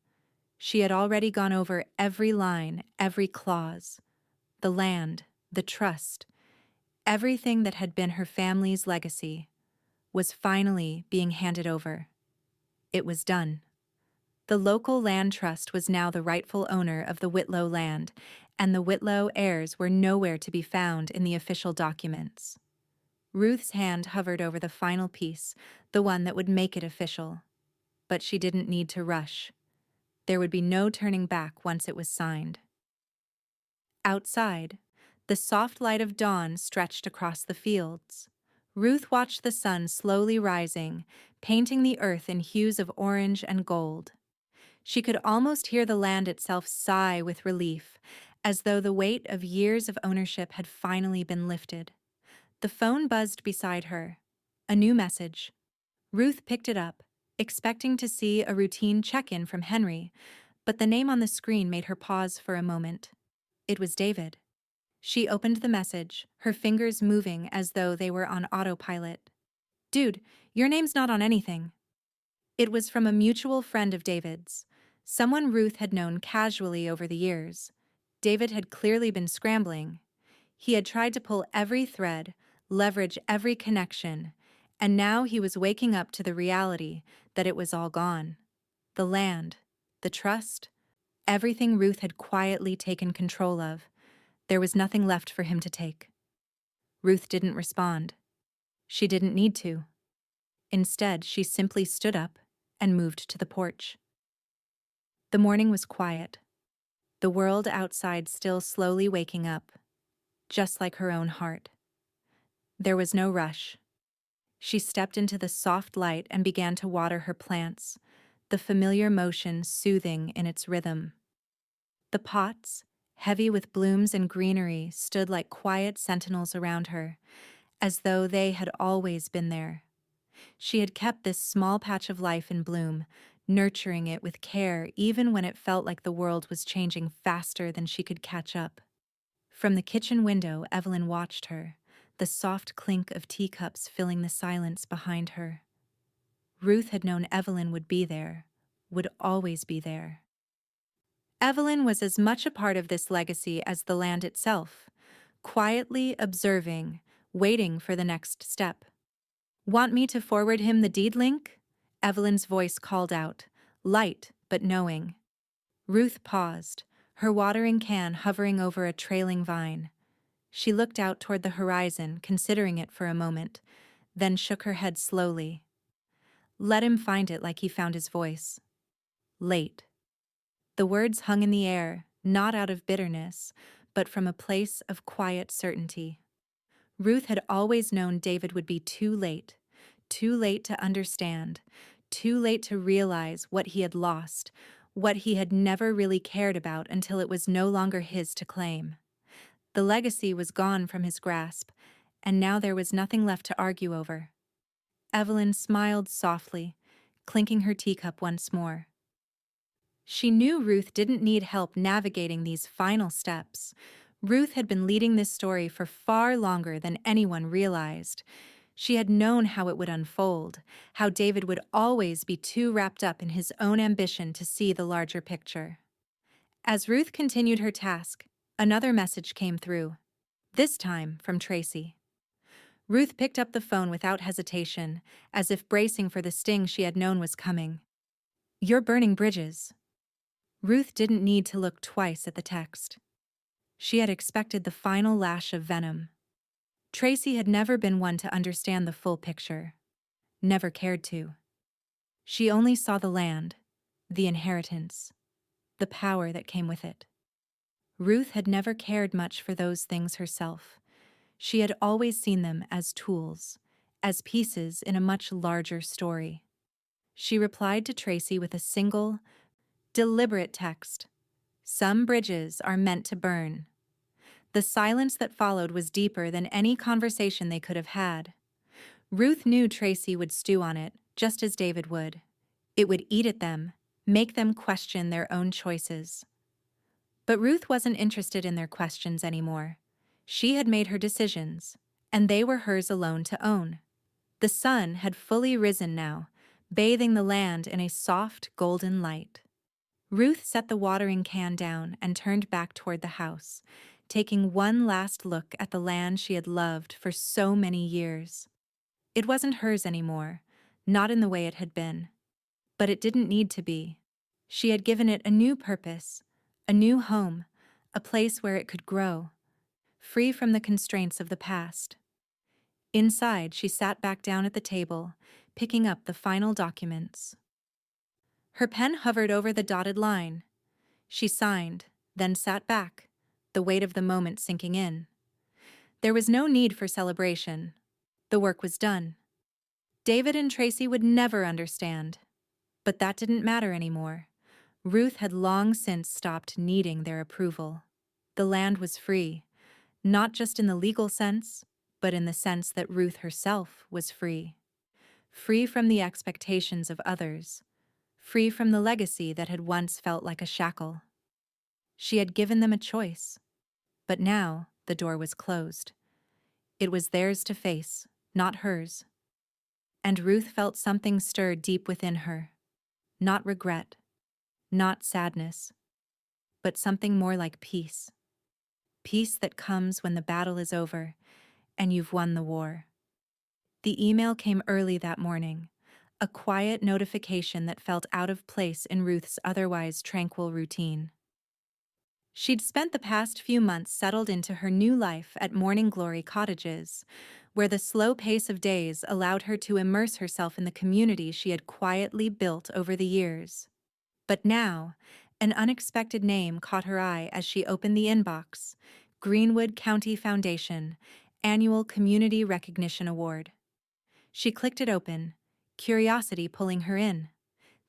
She had already gone over every line, every clause. The land, the trust, everything that had been her family's legacy was finally being handed over. It was done. The local land trust was now the rightful owner of the Whitlow land, and the Whitlow heirs were nowhere to be found in the official documents. Ruth's hand hovered over the final piece, the one that would make it official. But she didn't need to rush. There would be no turning back once it was signed. Outside, the soft light of dawn stretched across the fields. Ruth watched the sun slowly rising, painting the earth in hues of orange and gold. She could almost hear the land itself sigh with relief, as though the weight of years of ownership had finally been lifted. The phone buzzed beside her. A new message. Ruth picked it up, expecting to see a routine check-in from Henry, but the name on the screen made her pause for a moment. It was David. She opened the message, her fingers moving as though they were on autopilot. "Dude, your name's not on anything." It was from a mutual friend of David's, someone Ruth had known casually over the years. David had clearly been scrambling. He had tried to pull every thread, leverage every connection, and now he was waking up to the reality that it was all gone. The land, the trust, everything Ruth had quietly taken control of. There was nothing left for him to take. Ruth didn't respond. She didn't need to. Instead, she simply stood up and moved to the porch. The morning was quiet, the world outside still slowly waking up, just like her own heart. There was no rush. She stepped into the soft light and began to water her plants, the familiar motion soothing in its rhythm. The pots, heavy with blooms and greenery, stood like quiet sentinels around her, as though they had always been there. She had kept this small patch of life in bloom, nurturing it with care even when it felt like the world was changing faster than she could catch up. From the kitchen window, Evelyn watched her, the soft clink of teacups filling the silence behind her. Ruth had known Evelyn would be there, would always be there. Evelyn was as much a part of this legacy as the land itself, quietly observing, waiting for the next step. "Want me to forward him the deed link?" Evelyn's voice called out, light but knowing. Ruth paused, her watering can hovering over a trailing vine. She looked out toward the horizon, considering it for a moment, then shook her head slowly. Let him find it like he found his voice. Late. The words hung in the air, not out of bitterness, but from a place of quiet certainty. Ruth had always known David would be too late to understand, too late to realize what he had lost, what he had never really cared about until it was no longer his to claim. The legacy was gone from his grasp, and now there was nothing left to argue over. Evelyn smiled softly, clinking her teacup once more. She knew Ruth didn't need help navigating these final steps. Ruth had been leading this story for far longer than anyone realized. She had known how it would unfold, how David would always be too wrapped up in his own ambition to see the larger picture. As Ruth continued her task, another message came through, this time from Tracy. Ruth picked up the phone without hesitation, as if bracing for the sting she had known was coming. "You're burning bridges." Ruth didn't need to look twice at the text. She had expected the final lash of venom. Tracy had never been one to understand the full picture. Never cared to. She only saw the land, the inheritance, the power that came with it. Ruth had never cared much for those things herself. She had always seen them as tools, as pieces in a much larger story. She replied to Tracy with a single, deliberate text. Some bridges are meant to burn. The silence that followed was deeper than any conversation they could have had. Ruth knew Tracy would stew on it, just as David would. It would eat at them, make them question their own choices. But Ruth wasn't interested in their questions anymore. She had made her decisions, and they were hers alone to own. The sun had fully risen now, bathing the land in a soft, golden light. Ruth set the watering can down and turned back toward the house, taking one last look at the land she had loved for so many years. It wasn't hers anymore, not in the way it had been. But it didn't need to be. She had given it a new purpose, a new home, a place where it could grow, free from the constraints of the past. Inside, she sat back down at the table, picking up the final documents. Her pen hovered over the dotted line. She signed, then sat back, the weight of the moment sinking in. There was no need for celebration. The work was done. David and Tracy would never understand. But that didn't matter anymore. Ruth had long since stopped needing their approval. The land was free, not just in the legal sense, but in the sense that Ruth herself was free. Free from the expectations of others, free from the legacy that had once felt like a shackle. She had given them a choice, but now the door was closed. It was theirs to face, not hers. And Ruth felt something stir deep within her. Not regret, not sadness, but something more like peace. Peace that comes when the battle is over and you've won the war. The email came early that morning, a quiet notification that felt out of place in Ruth's otherwise tranquil routine. She'd spent the past few months settled into her new life at Morning Glory Cottages, where the slow pace of days allowed her to immerse herself in the community she had quietly built over the years. But now, an unexpected name caught her eye as she opened the inbox: Greenwood County Foundation, Annual Community Recognition Award. She clicked it open, curiosity pulling her in.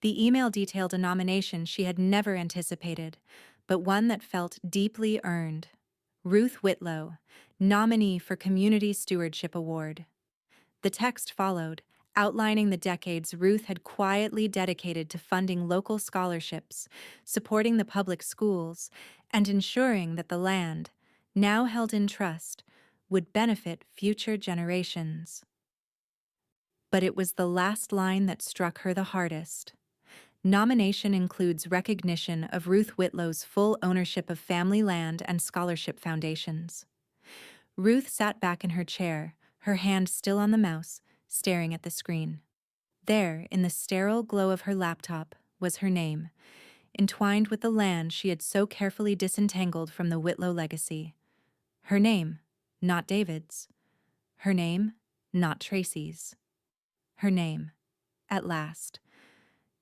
The email detailed a nomination she had never anticipated, but one that felt deeply earned. Ruth Whitlow, nominee for Community Stewardship Award. The text followed, outlining the decades Ruth had quietly dedicated to funding local scholarships, supporting the public schools, and ensuring that the land, now held in trust, would benefit future generations. But it was the last line that struck her the hardest. Nomination includes recognition of Ruth Whitlow's full ownership of family land and scholarship foundations. Ruth sat back in her chair, her hand still on the mouse, staring at the screen. There, in the sterile glow of her laptop, was her name, entwined with the land she had so carefully disentangled from the Whitlow legacy. Her name, not David's. Her name, not Tracy's. Her name, at last.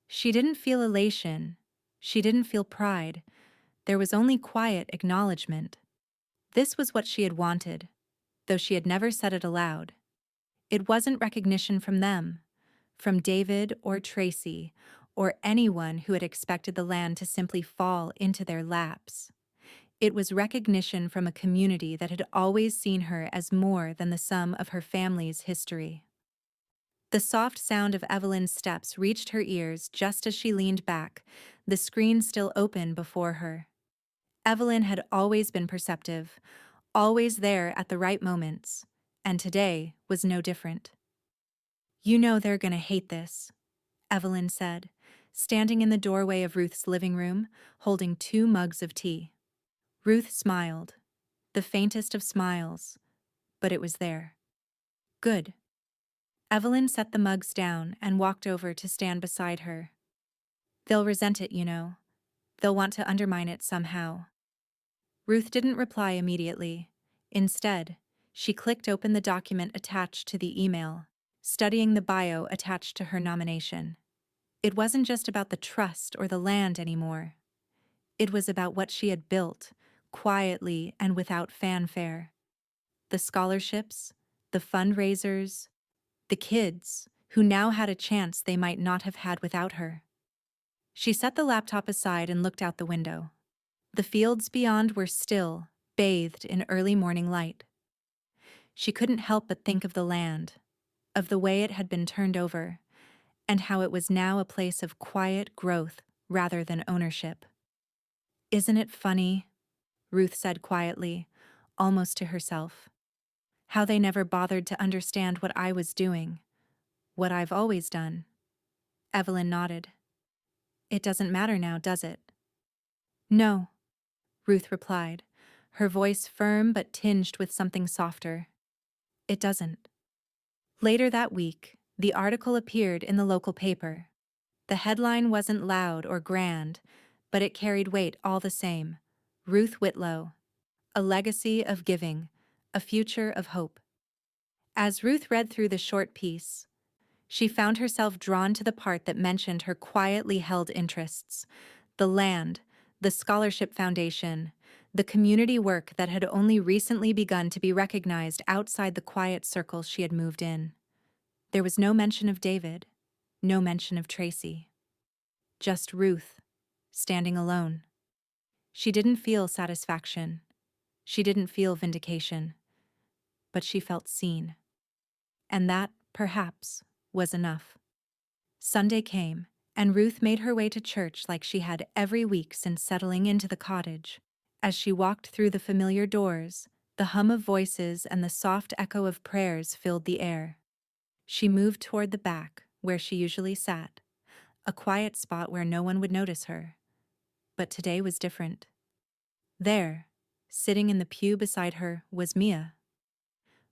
She didn't feel elation. She didn't feel pride. There was only quiet acknowledgement. This was what she had wanted, though she had never said it aloud. It wasn't recognition from them, from David or Tracy, or anyone who had expected the land to simply fall into their laps. It was recognition from a community that had always seen her as more than the sum of her family's history. The soft sound of Evelyn's steps reached her ears just as she leaned back, the screen still open before her. Evelyn had always been perceptive, always there at the right moments, and today was no different. "You know they're gonna hate this," Evelyn said, standing in the doorway of Ruth's living room, holding 2 mugs of tea. Ruth smiled, the faintest of smiles, but it was there. "Good." Evelyn set the mugs down and walked over to stand beside her. "They'll resent it, you know. They'll want to undermine it somehow." Ruth didn't reply immediately. Instead, she clicked open the document attached to the email, studying the bio attached to her nomination. It wasn't just about the trust or the land anymore. It was about what she had built, quietly and without fanfare. The scholarships, the fundraisers, the kids, who now had a chance they might not have had without her. She set the laptop aside and looked out the window. The fields beyond were still, bathed in early morning light. She couldn't help but think of the land, of the way it had been turned over, and how it was now a place of quiet growth rather than ownership. "Isn't it funny?" Ruth said quietly, almost to herself. "How they never bothered to understand what I was doing, what I've always done." Evelyn nodded. "It doesn't matter now, does it?" "No," Ruth replied, her voice firm but tinged with something softer. "It doesn't." Later that week, the article appeared in the local paper. The headline wasn't loud or grand, but it carried weight all the same. Ruth Whitlow, a legacy of giving, a future of hope. As Ruth read through the short piece, she found herself drawn to the part that mentioned her quietly held interests: the land, the scholarship foundation, the community work that had only recently begun to be recognized outside the quiet circles she had moved in. There was no mention of David, no mention of Tracy. Just Ruth, standing alone. She didn't feel satisfaction. She didn't feel vindication. But she felt seen. And that, perhaps, was enough. Sunday came, and Ruth made her way to church like she had every week since settling into the cottage. As she walked through the familiar doors, the hum of voices and the soft echo of prayers filled the air. She moved toward the back, where she usually sat, a quiet spot where no one would notice her. But today was different. There, sitting in the pew beside her, was Mia.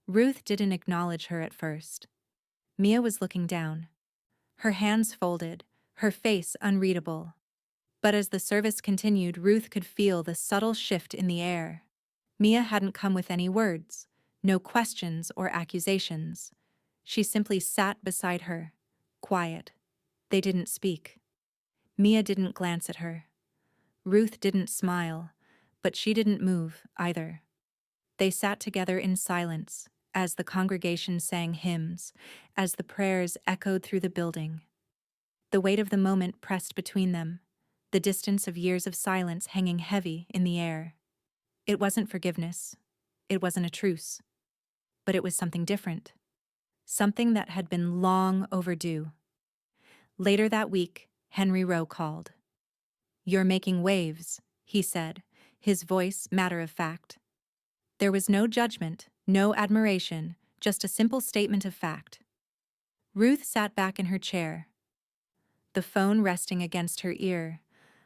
Ruth didn't acknowledge her at first. Mia was looking down, her hands folded, her face unreadable. But as the service continued, Ruth could feel the subtle shift in the air. Mia hadn't come with any words, no questions or accusations. She simply sat beside her, quiet. They didn't speak. Mia didn't glance at her. Ruth didn't smile, but she didn't move either. They sat together in silence, as the congregation sang hymns, as the prayers echoed through the building. The weight of the moment pressed between them, the distance of years of silence hanging heavy in the air. It wasn't forgiveness. It wasn't a truce. But it was something different. Something that had been long overdue. Later that week, Henry Rowe called. "You're making waves," he said, his voice matter of fact. There was no judgment, no admiration, just a simple statement of fact. Ruth sat back in her chair, the phone resting against her ear,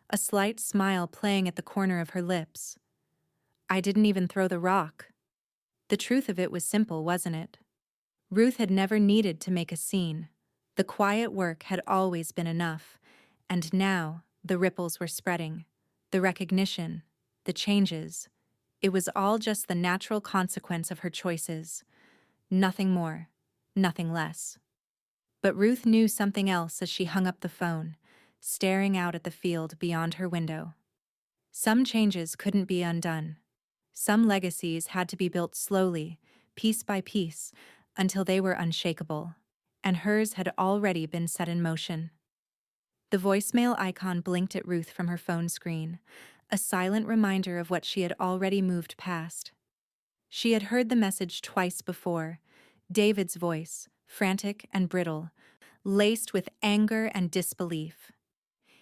a slight smile playing at the corner of her lips. "I didn't even throw the rock." The truth of it was simple, wasn't it? Ruth had never needed to make a scene. The quiet work had always been enough, and now the ripples were spreading. The recognition, the changes. It was all just the natural consequence of her choices. Nothing more, nothing less. But Ruth knew something else as she hung up the phone, staring out at the field beyond her window. Some changes couldn't be undone. Some legacies had to be built slowly, piece by piece, until they were unshakable. And hers had already been set in motion. The voicemail icon blinked at Ruth from her phone screen, a silent reminder of what she had already moved past. She had heard the message twice before, David's voice, frantic and brittle, laced with anger and disbelief.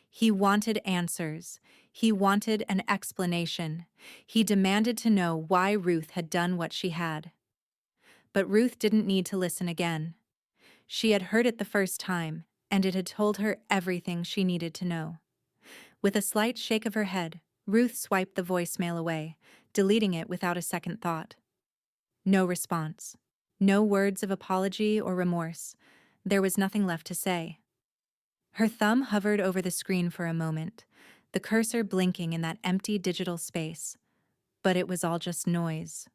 He wanted answers. He wanted an explanation. He demanded to know why Ruth had done what she had. But Ruth didn't need to listen again. She had heard it the first time, and it had told her everything she needed to know. With a slight shake of her head, Ruth swiped the voicemail away, deleting it without a second thought. No response. No words of apology or remorse. There was nothing left to say. Her thumb hovered over the screen for a moment, the cursor blinking in that empty digital space. But it was all just noise.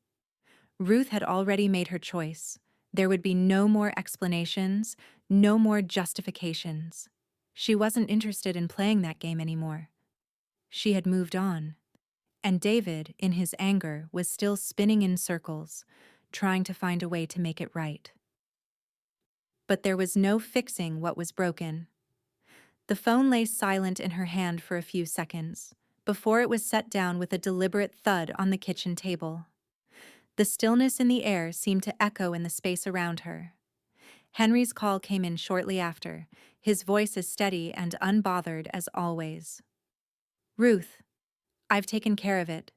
Ruth had already made her choice. There would be no more explanations, no more justifications. She wasn't interested in playing that game anymore. She had moved on. And David, in his anger, was still spinning in circles, trying to find a way to make it right. But there was no fixing what was broken. The phone lay silent in her hand for a few seconds, before it was set down with a deliberate thud on the kitchen table. The stillness in the air seemed to echo in the space around her. Henry's call came in shortly after, his voice as steady and unbothered as always. "Ruth, I've taken care of it.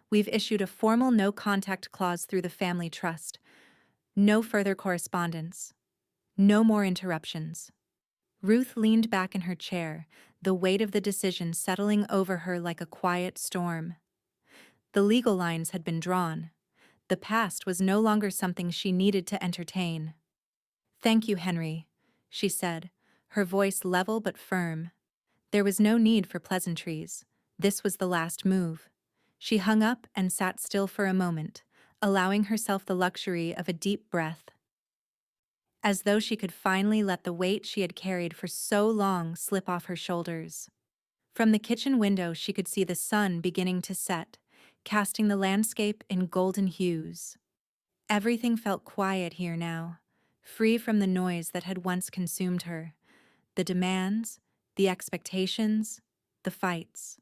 We've issued a formal no-contact clause through the family trust. No further correspondence. No more interruptions." Ruth leaned back in her chair, the weight of the decision settling over her like a quiet storm. The legal lines had been drawn. The past was no longer something she needed to entertain. "Thank you, Henry," she said, her voice level but firm. There was no need for pleasantries. This was the last move. She hung up and sat still for a moment, allowing herself the luxury of a deep breath. As though she could finally let the weight she had carried for so long slip off her shoulders. From the kitchen window she could see the sun beginning to set, casting the landscape in golden hues. Everything felt quiet here now, free from the noise that had once consumed her. The demands, the expectations, the fights.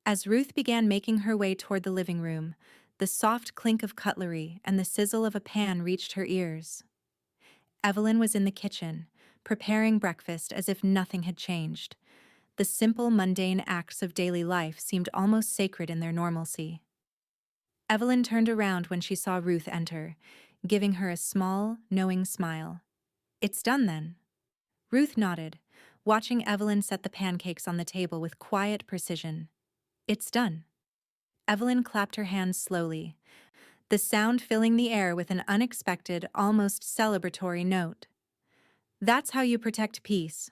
As Ruth began making her way toward the living room, the soft clink of cutlery and the sizzle of a pan reached her ears. Evelyn was in the kitchen, preparing breakfast as if nothing had changed. The simple, mundane acts of daily life seemed almost sacred in their normalcy. Evelyn turned around when she saw Ruth enter, giving her a small, knowing smile. "It's done then." Ruth nodded, watching Evelyn set the pancakes on the table with quiet precision. "It's done." Evelyn clapped her hands slowly, the sound filling the air with an unexpected, almost celebratory note. "That's how you protect peace."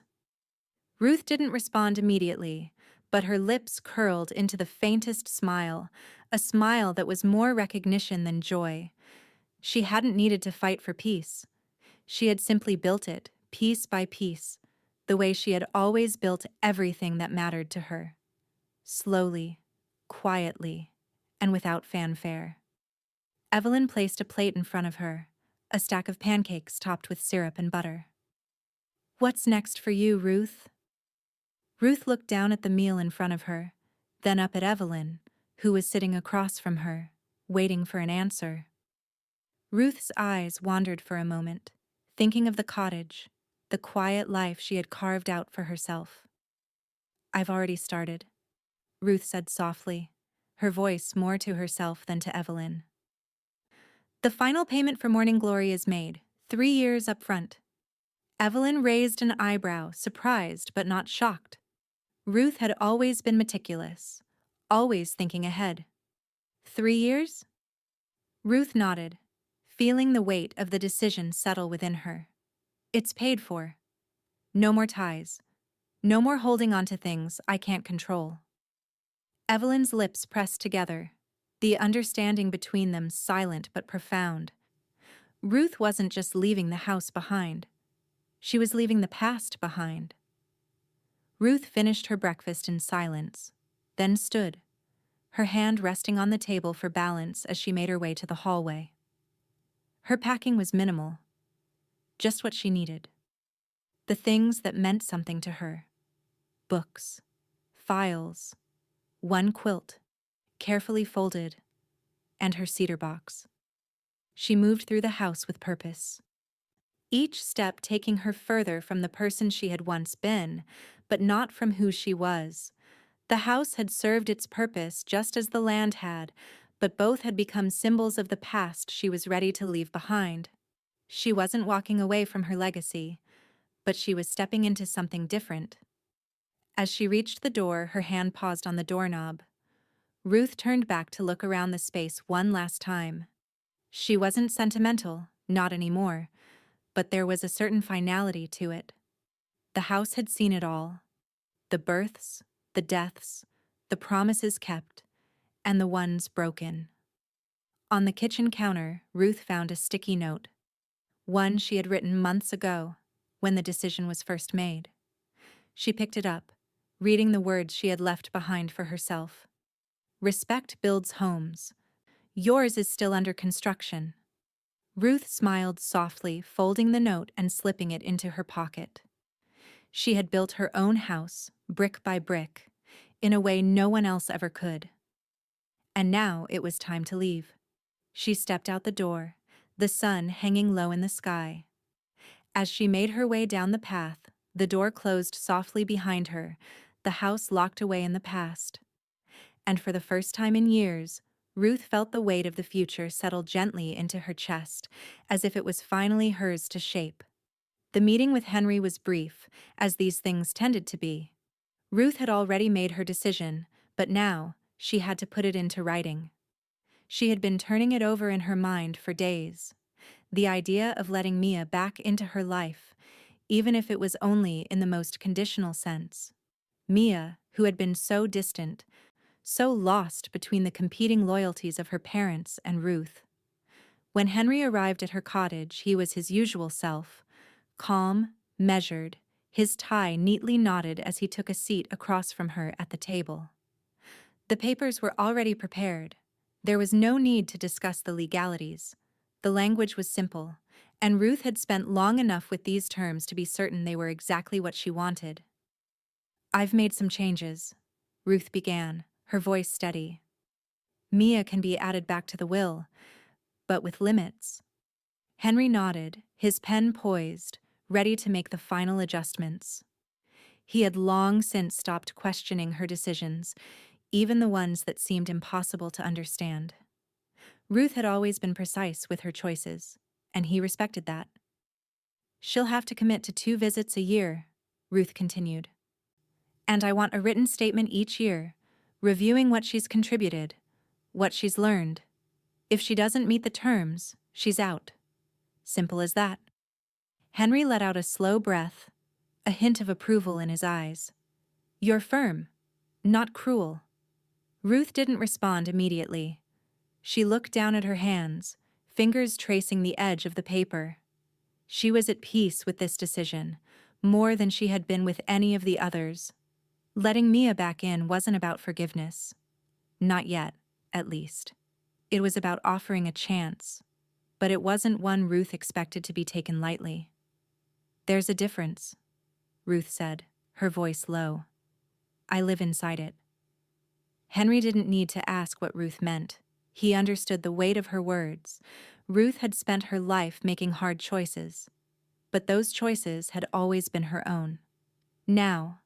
Ruth didn't respond immediately, but her lips curled into the faintest smile, a smile that was more recognition than joy. She hadn't needed to fight for peace. She had simply built it, piece by piece, the way she had always built everything that mattered to her. Slowly, quietly, and without fanfare. Evelyn placed a plate in front of her, a stack of pancakes topped with syrup and butter. "What's next for you, Ruth?" Ruth looked down at the meal in front of her, then up at Evelyn, who was sitting across from her, waiting for an answer. Ruth's eyes wandered for a moment, thinking of the cottage, the quiet life she had carved out for herself. "I've already started," Ruth said softly, her voice more to herself than to Evelyn. "The final payment for Morning Glory is made, 3 years up front." Evelyn raised an eyebrow, surprised but not shocked. Ruth had always been meticulous, always thinking ahead. 3 years? Ruth nodded, feeling the weight of the decision settle within her. "It's paid for. No more ties. No more holding on to things I can't control." Evelyn's lips pressed together, the understanding between them silent but profound. Ruth wasn't just leaving the house behind. She was leaving the past behind. Ruth finished her breakfast in silence, then stood, her hand resting on the table for balance as she made her way to the hallway. Her packing was minimal, just what she needed. The things that meant something to her. Books, files, one quilt, carefully folded, and her cedar box. She moved through the house with purpose, each step taking her further from the person she had once been, but not from who she was. The house had served its purpose just as the land had, but both had become symbols of the past she was ready to leave behind. She wasn't walking away from her legacy, but she was stepping into something different. As she reached the door, her hand paused on the doorknob. Ruth turned back to look around the space one last time. She wasn't sentimental, not anymore, but there was a certain finality to it. The house had seen it all. The births, the deaths, the promises kept, and the ones broken. On the kitchen counter, Ruth found a sticky note, one she had written months ago, when the decision was first made. She picked it up, reading the words she had left behind for herself. Respect builds homes. Yours is still under construction. Ruth smiled softly, folding the note and slipping it into her pocket. She had built her own house, brick by brick, in a way no one else ever could. And now it was time to leave. She stepped out the door, the sun hanging low in the sky. As she made her way down the path, the door closed softly behind her, the house locked away in the past. And for the first time in years, Ruth felt the weight of the future settle gently into her chest, as if it was finally hers to shape. The meeting with Henry was brief, as these things tended to be. Ruth had already made her decision, but now, she had to put it into writing. She had been turning it over in her mind for days. The idea of letting Mia back into her life, even if it was only in the most conditional sense. Mia, who had been so distant, so lost between the competing loyalties of her parents and Ruth. When Henry arrived at her cottage, he was his usual self, calm, measured, his tie neatly knotted as he took a seat across from her at the table. The papers were already prepared. There was no need to discuss the legalities. The language was simple, and Ruth had spent long enough with these terms to be certain they were exactly what she wanted. "I've made some changes," Ruth began, her voice steady. "Mia can be added back to the will, but with limits." Henry nodded, his pen poised, ready to make the final adjustments. He had long since stopped questioning her decisions, even the ones that seemed impossible to understand. Ruth had always been precise with her choices, and he respected that. "She'll have to commit to 2 visits a year," Ruth continued. "And I want a written statement each year, reviewing what she's contributed, what she's learned. If she doesn't meet the terms, she's out. Simple as that." Henry let out a slow breath, a hint of approval in his eyes. "You're firm, not cruel." Ruth didn't respond immediately. She looked down at her hands, fingers tracing the edge of the paper. She was at peace with this decision, more than she had been with any of the others. Letting Mia back in wasn't about forgiveness. Not yet, at least. It was about offering a chance, but it wasn't one Ruth expected to be taken lightly. "There's a difference," Ruth said, her voice low. "I live inside it." Henry didn't need to ask what Ruth meant. He understood the weight of her words. Ruth had spent her life making hard choices, but those choices had always been her own. Now,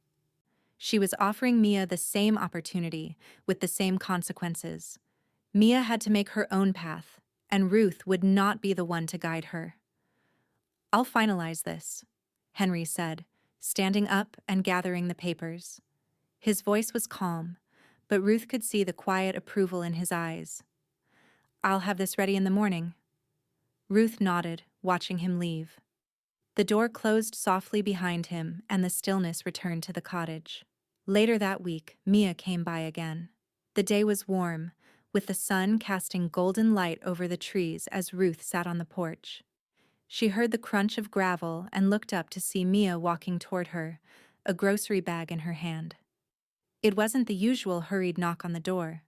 she was offering Mia the same opportunity, with the same consequences. Mia had to make her own path, and Ruth would not be the one to guide her. "I'll finalize this," Henry said, standing up and gathering the papers. His voice was calm, but Ruth could see the quiet approval in his eyes. "I'll have this ready in the morning." Ruth nodded, watching him leave. The door closed softly behind him, and the stillness returned to the cottage. Later that week, Mia came by again. The day was warm, with the sun casting golden light over the trees as Ruth sat on the porch. She heard the crunch of gravel and looked up to see Mia walking toward her, a grocery bag in her hand. It wasn't the usual hurried knock on the door.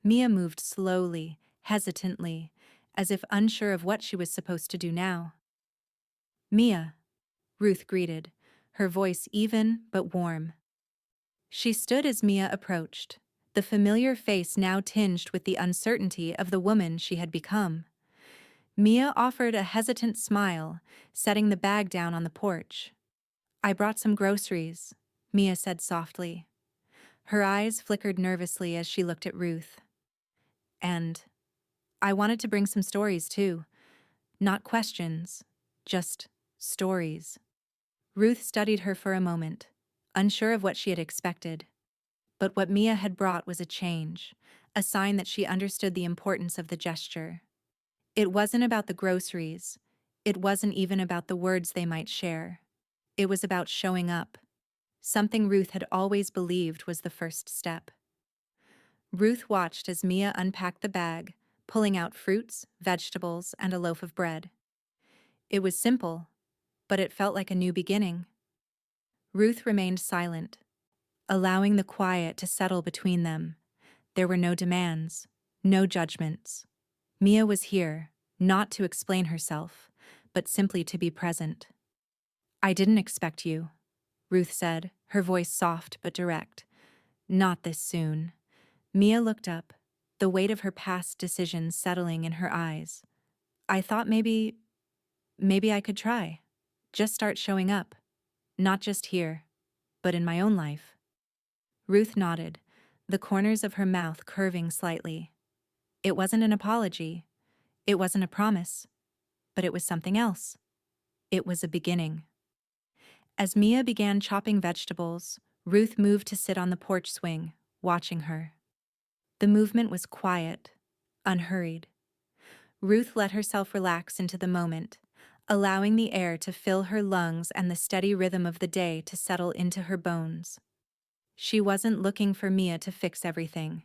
Mia moved slowly, hesitantly, as if unsure of what she was supposed to do now. "Mia," Ruth greeted, her voice even but warm. She stood as Mia approached, the familiar face now tinged with the uncertainty of the woman she had become. Mia offered a hesitant smile, setting the bag down on the porch. "I brought some groceries," Mia said softly. Her eyes flickered nervously as she looked at Ruth. "And I wanted to bring some stories too. Not questions, just stories." Ruth studied her for a moment, unsure of what she had expected. But what Mia had brought was a change, a sign that she understood the importance of the gesture. It wasn't about the groceries. It wasn't even about the words they might share. It was about showing up, something Ruth had always believed was the first step. Ruth watched as Mia unpacked the bag, pulling out fruits, vegetables, and a loaf of bread. It was simple, but it felt like a new beginning. Ruth remained silent, allowing the quiet to settle between them. There were no demands, no judgments. Mia was here, not to explain herself, but simply to be present. "I didn't expect you," Ruth said, her voice soft but direct. "Not this soon." Mia looked up, the weight of her past decisions settling in her eyes. "I thought maybe I could try. Just start showing up. Not just here, but in my own life." Ruth nodded, the corners of her mouth curving slightly. It wasn't an apology. It wasn't a promise. But it was something else. It was a beginning. As Mia began chopping vegetables, Ruth moved to sit on the porch swing, watching her. The movement was quiet, unhurried. Ruth let herself relax into the moment, allowing the air to fill her lungs and the steady rhythm of the day to settle into her bones. She wasn't looking for Mia to fix everything.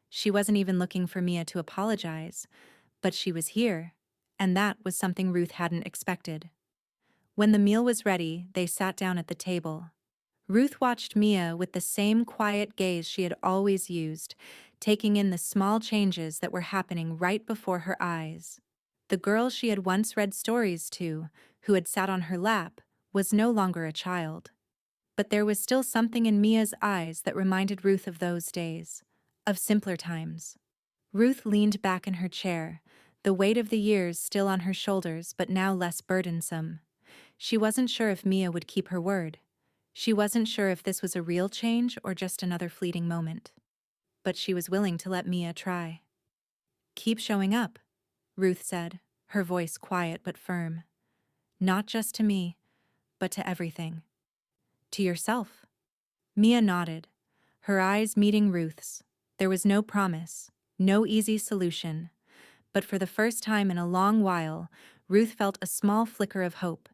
She wasn't even looking for Mia to apologize, but she was here, and that was something Ruth hadn't expected. When the meal was ready, they sat down at the table. Ruth watched Mia with the same quiet gaze she had always used, taking in the small changes that were happening right before her eyes. The girl she had once read stories to, who had sat on her lap, was no longer a child. But there was still something in Mia's eyes that reminded Ruth of those days, of simpler times. Ruth leaned back in her chair, the weight of the years still on her shoulders but now less burdensome. She wasn't sure if Mia would keep her word. She wasn't sure if this was a real change or just another fleeting moment. But she was willing to let Mia try. "Keep showing up," Ruth said, her voice quiet but firm. "Not just to me, but to everything. To yourself." Mia nodded, her eyes meeting Ruth's. There was no promise, no easy solution. But for the first time in a long while, Ruth felt a small flicker of hope.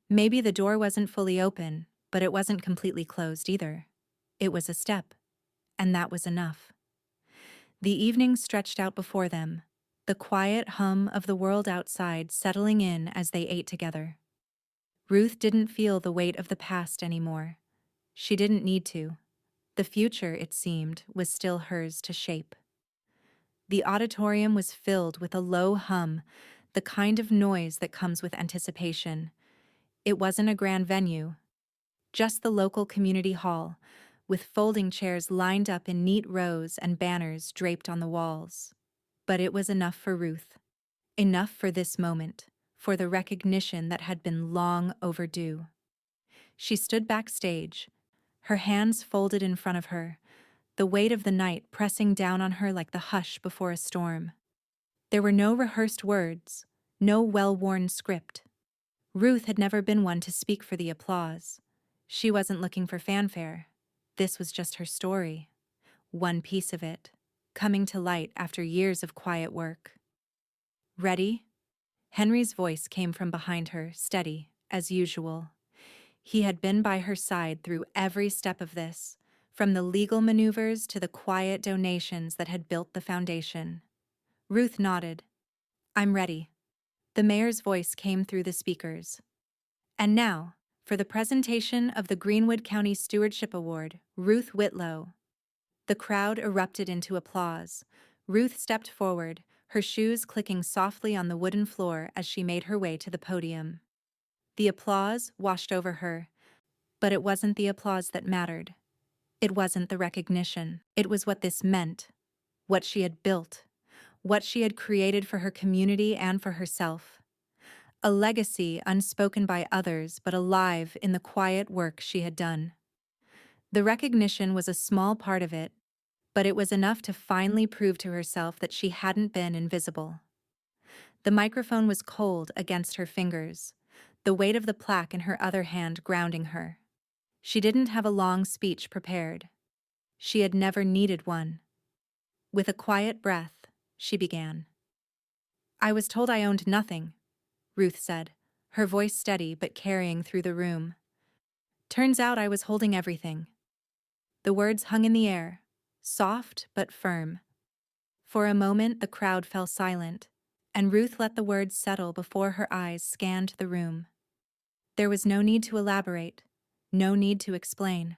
Maybe the door wasn't fully open, but it wasn't completely closed either. It was a step, and that was enough. The evening stretched out before them, the quiet hum of the world outside settling in as they ate together. Ruth didn't feel the weight of the past anymore. She didn't need to. The future, it seemed, was still hers to shape. The auditorium was filled with a low hum, the kind of noise that comes with anticipation. It wasn't a grand venue, just the local community hall, with folding chairs lined up in neat rows and banners draped on the walls. But it was enough for Ruth. Enough for this moment, for the recognition that had been long overdue. She stood backstage, her hands folded in front of her, the weight of the night pressing down on her like the hush before a storm. There were no rehearsed words, no well-worn script. Ruth had never been one to speak for the applause. She wasn't looking for fanfare. This was just her story. One piece of it, coming to light after years of quiet work. "Ready?" Henry's voice came from behind her, steady, as usual. He had been by her side through every step of this, from the legal maneuvers to the quiet donations that had built the foundation. Ruth nodded. "I'm ready." The mayor's voice came through the speakers. "And now, for the presentation of the Greenwood County Stewardship Award, Ruth Whitlow." The crowd erupted into applause. Ruth stepped forward, her shoes clicking softly on the wooden floor as she made her way to the podium. The applause washed over her, but it wasn't the applause that mattered. It wasn't the recognition. It was what this meant, what she had built, what she had created for her community and for herself. A legacy unspoken by others but alive in the quiet work she had done. The recognition was a small part of it, but it was enough to finally prove to herself that she hadn't been invisible. The microphone was cold against her fingers, the weight of the plaque in her other hand grounding her. She didn't have a long speech prepared. She had never needed one. With a quiet breath, she began. "I was told I owned nothing," Ruth said, her voice steady but carrying through the room. "Turns out I was holding everything." The words hung in the air, soft but firm. For a moment the crowd fell silent, and Ruth let the words settle before her eyes scanned the room. There was no need to elaborate. No need to explain.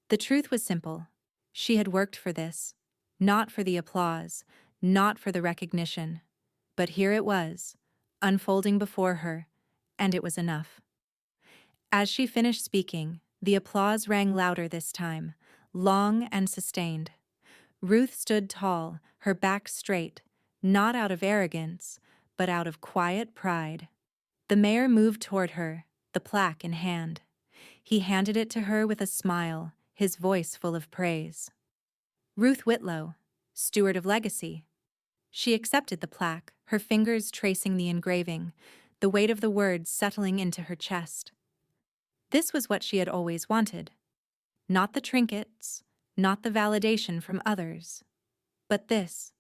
The truth was simple. She had worked for this. Not for the applause, not for the recognition. But here it was, unfolding before her, and it was enough. As she finished speaking, the applause rang louder this time, long and sustained. Ruth stood tall, her back straight, not out of arrogance, but out of quiet pride. The mayor moved toward her, the plaque in hand. He handed it to her with a smile, his voice full of praise. Ruth Whitlow, Steward of Legacy. She accepted the plaque, her fingers tracing the engraving, the weight of the words settling into her chest. This was what she had always wanted. Not the trinkets, not the validation from others, but this,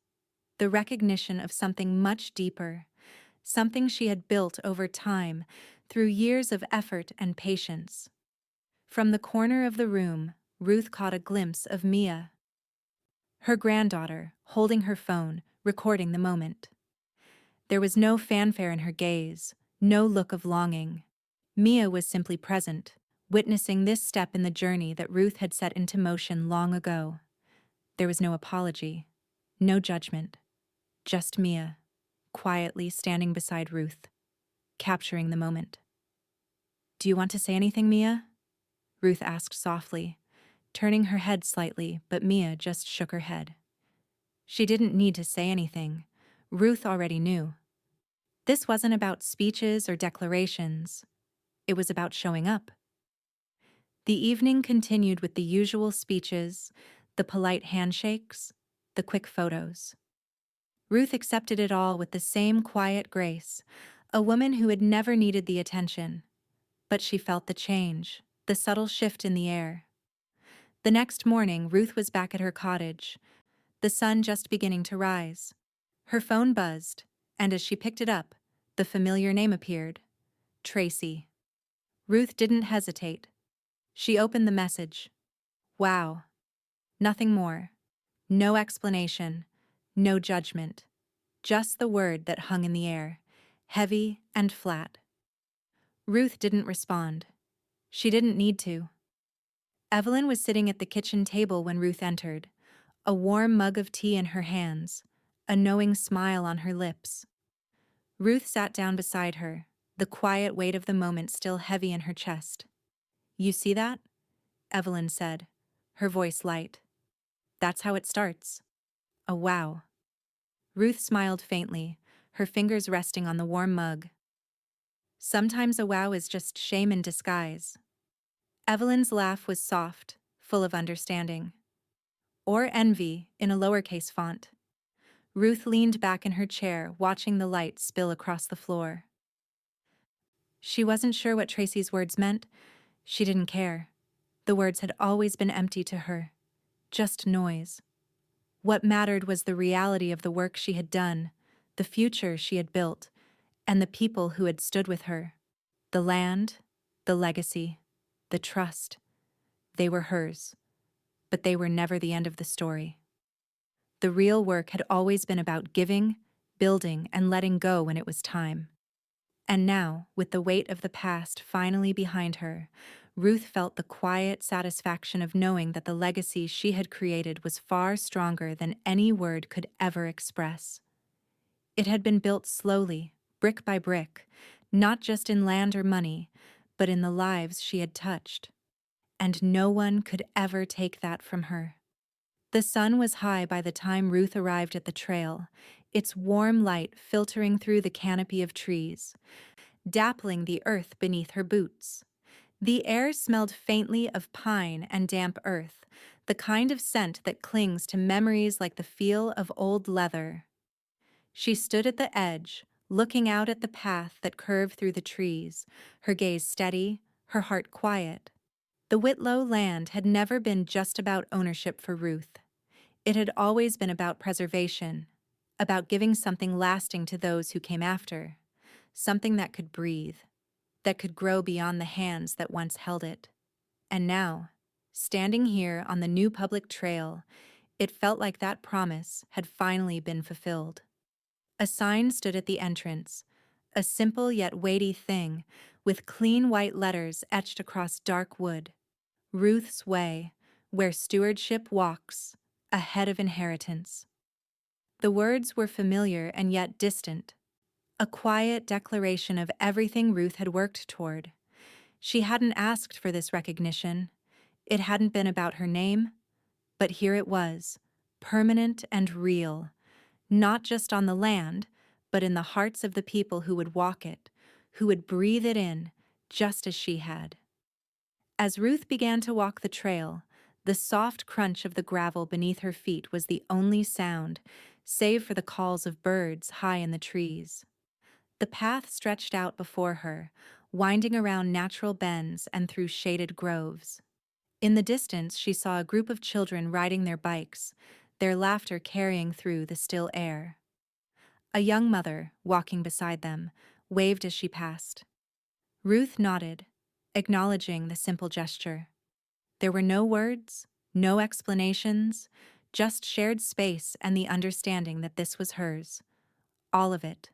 the recognition of something much deeper, something she had built over time through years of effort and patience. From the corner of the room, Ruth caught a glimpse of Mia, her granddaughter, holding her phone, recording the moment. There was no fanfare in her gaze, no look of longing. Mia was simply present, witnessing this step in the journey that Ruth had set into motion long ago. There was no apology, no judgment, just Mia, quietly standing beside Ruth, capturing the moment. "Do you want to say anything, Mia?" Ruth asked softly, turning her head slightly, but Mia just shook her head. She didn't need to say anything. Ruth already knew. This wasn't about speeches or declarations. It was about showing up. The evening continued with the usual speeches, the polite handshakes, the quick photos. Ruth accepted it all with the same quiet grace, a woman who had never needed the attention. But she felt the change, the subtle shift in the air. The next morning, Ruth was back at her cottage, the sun just beginning to rise. Her phone buzzed, and as she picked it up, the familiar name appeared. Tracy. Ruth didn't hesitate. She opened the message. Wow. Nothing more. No explanation. No judgment. Just the word that hung in the air, heavy and flat. Ruth didn't respond. She didn't need to. Evelyn was sitting at the kitchen table when Ruth entered, a warm mug of tea in her hands, a knowing smile on her lips. Ruth sat down beside her, the quiet weight of the moment still heavy in her chest. "You see that?" Evelyn said, her voice light. "That's how it starts. A wow." Ruth smiled faintly, her fingers resting on the warm mug. "Sometimes a wow is just shame in disguise." Evelyn's laugh was soft, full of understanding. "Or envy, in a lowercase font." Ruth leaned back in her chair, watching the light spill across the floor. She wasn't sure what Tracy's words meant. She didn't care. The words had always been empty to her. Just noise. What mattered was the reality of the work she had done, the future she had built, and the people who had stood with her. The land, the legacy, the trust. They were hers. But they were never the end of the story. The real work had always been about giving, building, and letting go when it was time. And now, with the weight of the past finally behind her, Ruth felt the quiet satisfaction of knowing that the legacy she had created was far stronger than any word could ever express. It had been built slowly, brick by brick, not just in land or money, but in the lives she had touched. And no one could ever take that from her. The sun was high by the time Ruth arrived at the trail, its warm light filtering through the canopy of trees, dappling the earth beneath her boots. The air smelled faintly of pine and damp earth, the kind of scent that clings to memories like the feel of old leather. She stood at the edge, looking out at the path that curved through the trees, her gaze steady, her heart quiet. The Whitlow land had never been just about ownership for Ruth. It had always been about preservation, about giving something lasting to those who came after, something that could breathe, that could grow beyond the hands that once held it. And now, standing here on the new public trail, it felt like that promise had finally been fulfilled. A sign stood at the entrance, a simple yet weighty thing, with clean white letters etched across dark wood. Ruth's Way, where stewardship walks, ahead of inheritance. The words were familiar and yet distant, a quiet declaration of everything Ruth had worked toward. She hadn't asked for this recognition. It hadn't been about her name, but here it was, permanent and real, not just on the land, but in the hearts of the people who would walk it, who would breathe it in, just as she had. As Ruth began to walk the trail, the soft crunch of the gravel beneath her feet was the only sound, save for the calls of birds high in the trees. The path stretched out before her, winding around natural bends and through shaded groves. In the distance, she saw a group of children riding their bikes, their laughter carrying through the still air. A young mother, walking beside them, waved as she passed. Ruth nodded, acknowledging the simple gesture. There were no words, no explanations, just shared space and the understanding that this was hers. All of it.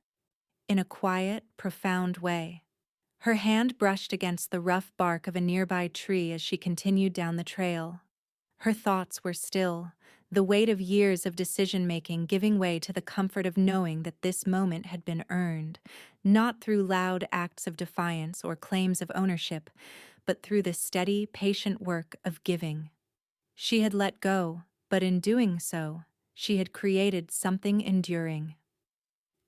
In a quiet, profound way. Her hand brushed against the rough bark of a nearby tree as she continued down the trail. Her thoughts were still, the weight of years of decision-making giving way to the comfort of knowing that this moment had been earned, not through loud acts of defiance or claims of ownership, but through the steady, patient work of giving. She had let go, but in doing so, she had created something enduring.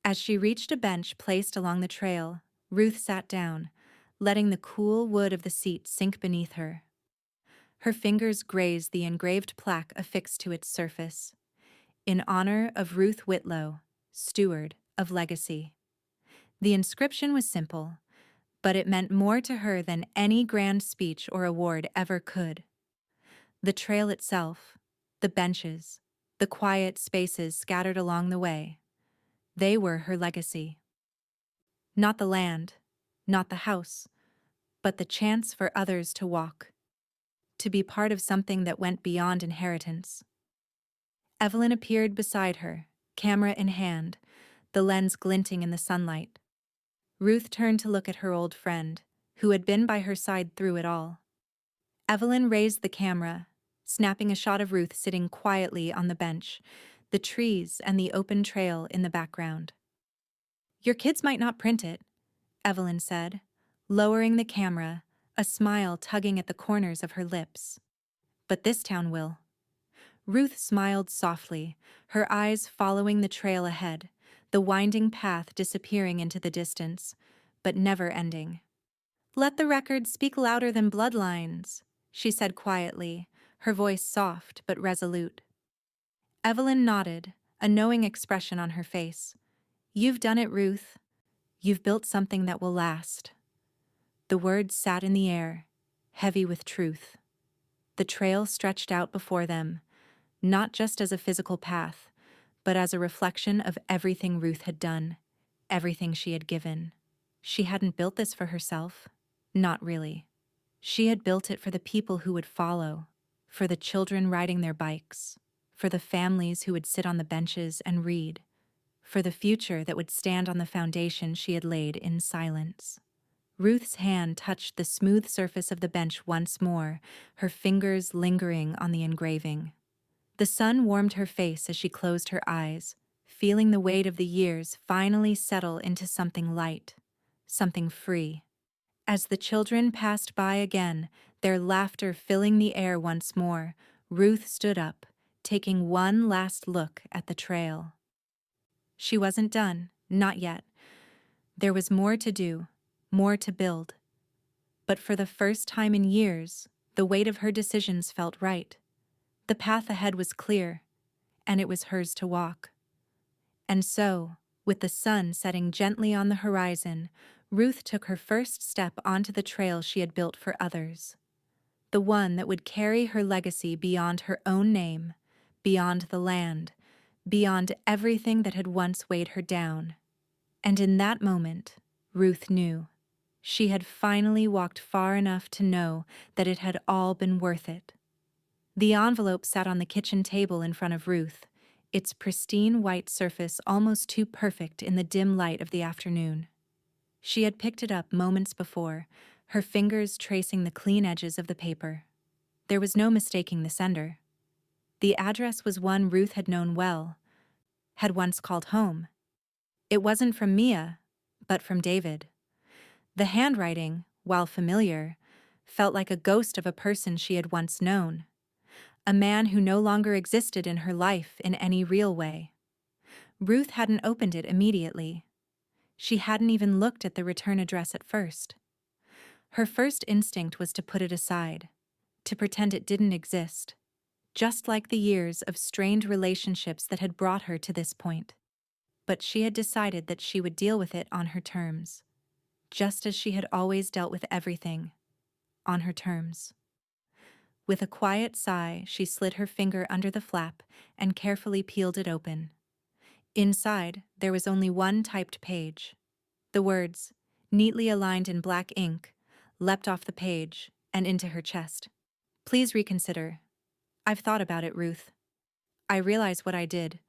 As she reached a bench placed along the trail, Ruth sat down, letting the cool wood of the seat sink beneath her. Her fingers grazed the engraved plaque affixed to its surface. In honor of Ruth Whitlow, Steward of Legacy. The inscription was simple, but it meant more to her than any grand speech or award ever could. The trail itself, the benches, the quiet spaces scattered along the way, they were her legacy. Not the land, not the house, but the chance for others to walk, to be part of something that went beyond inheritance. Evelyn appeared beside her, camera in hand, the lens glinting in the sunlight. Ruth turned to look at her old friend, who had been by her side through it all. Evelyn raised the camera, snapping a shot of Ruth sitting quietly on the bench, the trees and the open trail in the background. "Your kids might not print it," Evelyn said, lowering the camera, a smile tugging at the corners of her lips. "But this town will." Ruth smiled softly, her eyes following the trail ahead, the winding path disappearing into the distance, but never ending. "Let the record speak louder than bloodlines," she said quietly, her voice soft but resolute. Evelyn nodded, a knowing expression on her face. "You've done it, Ruth. You've built something that will last." The words sat in the air, heavy with truth. The trail stretched out before them, not just as a physical path, but as a reflection of everything Ruth had done, everything she had given. She hadn't built this for herself. Not really. She had built it for the people who would follow, for the children riding their bikes, for the families who would sit on the benches and read, for the future that would stand on the foundation she had laid in silence. Ruth's hand touched the smooth surface of the bench once more, her fingers lingering on the engraving. The sun warmed her face as she closed her eyes, feeling the weight of the years finally settle into something light, something free. As the children passed by again, their laughter filling the air once more, Ruth stood up, taking one last look at the trail. She wasn't done, not yet. There was more to do, more to build. But for the first time in years, the weight of her decisions felt right. The path ahead was clear, and it was hers to walk. And so, with the sun setting gently on the horizon, Ruth took her first step onto the trail she had built for others. The one that would carry her legacy beyond her own name, beyond the land, beyond everything that had once weighed her down. And in that moment, Ruth knew. She had finally walked far enough to know that it had all been worth it. The envelope sat on the kitchen table in front of Ruth, its pristine white surface almost too perfect in the dim light of the afternoon. She had picked it up moments before, her fingers tracing the clean edges of the paper. There was no mistaking the sender. The address was one Ruth had known well, had once called home. It wasn't from Mia, but from David. The handwriting, while familiar, felt like a ghost of a person she had once known, a man who no longer existed in her life in any real way. Ruth hadn't opened it immediately. She hadn't even looked at the return address at first. Her first instinct was to put it aside, to pretend it didn't exist, just like the years of strained relationships that had brought her to this point. But she had decided that she would deal with it on her terms, just as she had always dealt with everything, on her terms. With a quiet sigh, she slid her finger under the flap and carefully peeled it open. Inside, there was only one typed page. The words, neatly aligned in black ink, leapt off the page and into her chest. Please reconsider. I've thought about it, Ruth. I realize what I did,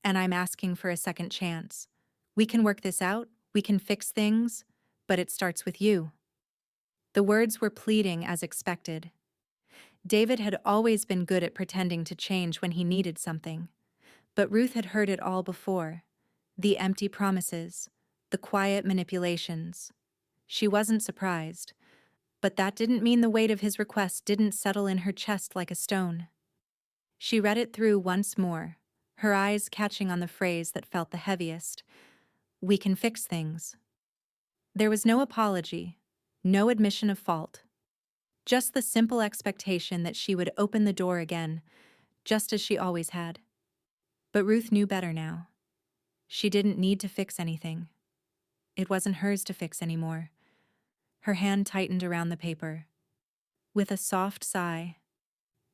and I'm asking for a second chance. We can work this out, we can fix things, but it starts with you. The words were pleading as expected. David had always been good at pretending to change when he needed something, but Ruth had heard it all before. The empty promises, the quiet manipulations. She wasn't surprised, but that didn't mean the weight of his request didn't settle in her chest like a stone. She read it through once more, her eyes catching on the phrase that felt the heaviest. We can fix things. There was no apology, no admission of fault. Just the simple expectation that she would open the door again, just as she always had. But Ruth knew better now. She didn't need to fix anything. It wasn't hers to fix anymore. Her hand tightened around the paper. With a soft sigh,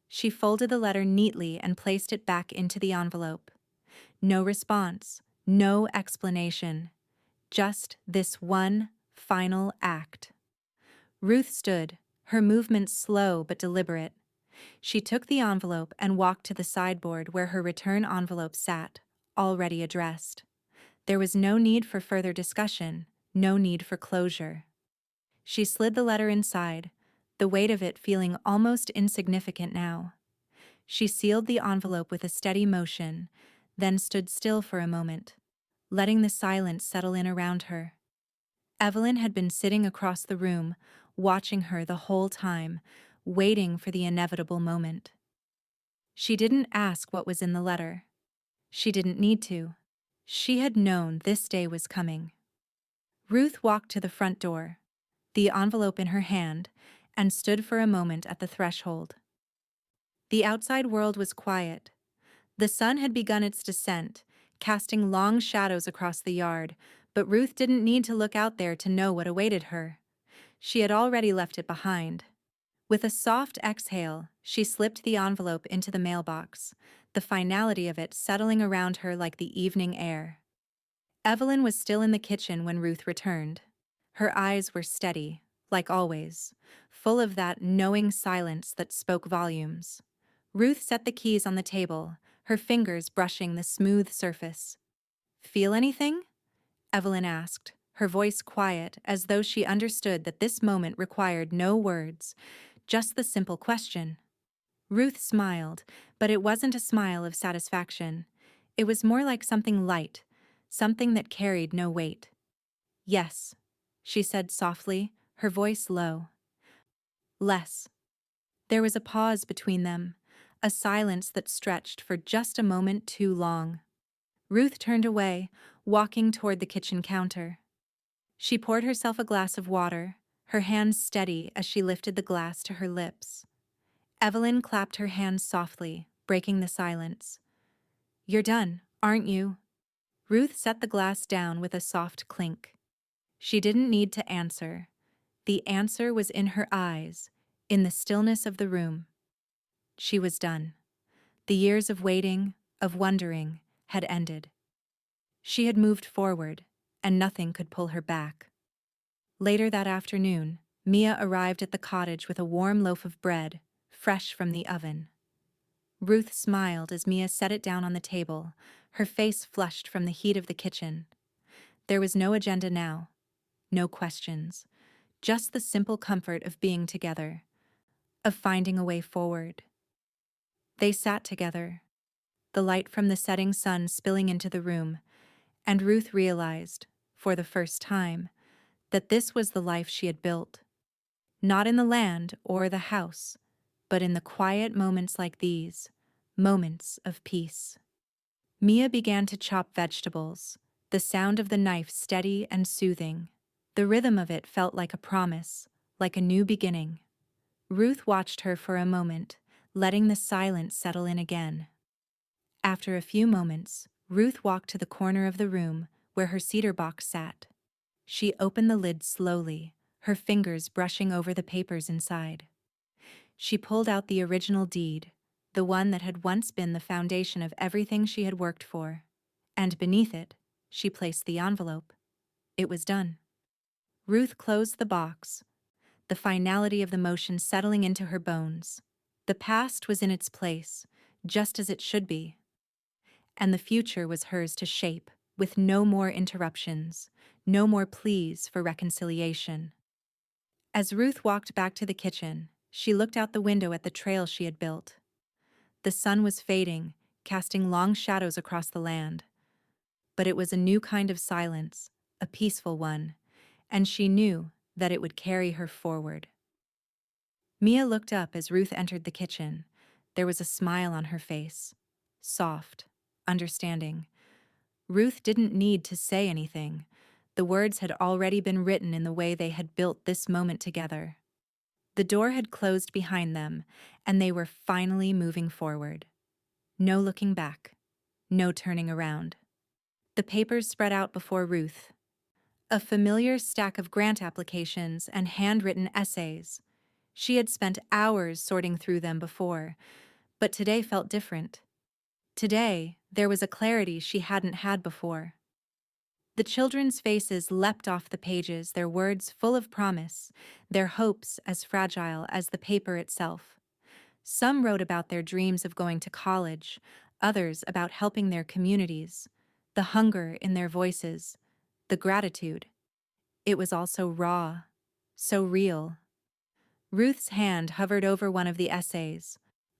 she folded the letter neatly and placed it back into the envelope. No response, no explanation, just this one final act. Ruth stood, her movements slow but deliberate. She took the envelope and walked to the sideboard where her return envelope sat, already addressed. There was no need for further discussion, no need for closure. She slid the letter inside, the weight of it feeling almost insignificant now. She sealed the envelope with a steady motion, then stood still for a moment, letting the silence settle in around her. Evelyn had been sitting across the room, watching her the whole time, waiting for the inevitable moment. She didn't ask what was in the letter. She didn't need to. She had known this day was coming. Ruth walked to the front door, the envelope in her hand, and stood for a moment at the threshold. The outside world was quiet. The sun had begun its descent, casting long shadows across the yard, but Ruth didn't need to look out there to know what awaited her. She had already left it behind. With a soft exhale, she slipped the envelope into the mailbox, the finality of it settling around her like the evening air. Evelyn was still in the kitchen when Ruth returned. Her eyes were steady, like always, full of that knowing silence that spoke volumes. Ruth set the keys on the table, her fingers brushing the smooth surface. Feel anything? Evelyn asked, her voice quiet as though she understood that this moment required no words, just the simple question. Ruth smiled, but it wasn't a smile of satisfaction. It was more like something light, something that carried no weight. Yes, she said softly, her voice low. Less. There was a pause between them, a silence that stretched for just a moment too long. Ruth turned away, walking toward the kitchen counter. She poured herself a glass of water, her hands steady as she lifted the glass to her lips. Evelyn clapped her hands softly, breaking the silence. You're done, aren't you? Ruth set the glass down with a soft clink. She didn't need to answer. The answer was in her eyes, in the stillness of the room. She was done. The years of waiting, of wondering, had ended. She had moved forward, and nothing could pull her back. Later that afternoon, Mia arrived at the cottage with a warm loaf of bread, fresh from the oven. Ruth smiled as Mia set it down on the table, her face flushed from the heat of the kitchen. There was no agenda now. no questions, just the simple comfort of being together, of finding a way forward. They sat together, the light from the setting sun spilling into the room, and Ruth realized, for the first time, that this was the life she had built. Not in the land or the house, but in the quiet moments like these, moments of peace. Mia began to chop vegetables, the sound of the knife steady and soothing. The rhythm of it felt like a promise, like a new beginning. Ruth watched her for a moment, letting the silence settle in again. After a few moments, Ruth walked to the corner of the room where her cedar box sat. She opened the lid slowly, her fingers brushing over the papers inside. She pulled out the original deed, the one that had once been the foundation of everything she had worked for. And beneath it, she placed the envelope. It was done. Ruth closed the box, the finality of the motion settling into her bones. The past was in its place, just as it should be. And the future was hers to shape, with no more interruptions, no more pleas for reconciliation. As Ruth walked back to the kitchen, she looked out the window at the trail she had built. The sun was fading, casting long shadows across the land. But it was a new kind of silence, a peaceful one, and she knew that it would carry her forward. Mia looked up as Ruth entered the kitchen. There was a smile on her face, soft, understanding. Ruth didn't need to say anything. The words had already been written in the way they had built this moment together. The door had closed behind them, and they were finally moving forward. No looking back, no turning around. The papers spread out before Ruth. A familiar stack of grant applications and handwritten essays. She had spent hours sorting through them before, but today felt different. Today, there was a clarity she hadn't had before. The children's faces leapt off the pages, their words full of promise, their hopes as fragile as the paper itself. Some wrote about their dreams of going to college, others about helping their communities, the hunger in their voices, the gratitude. It was all so raw, so real. Ruth's hand hovered over one of the essays.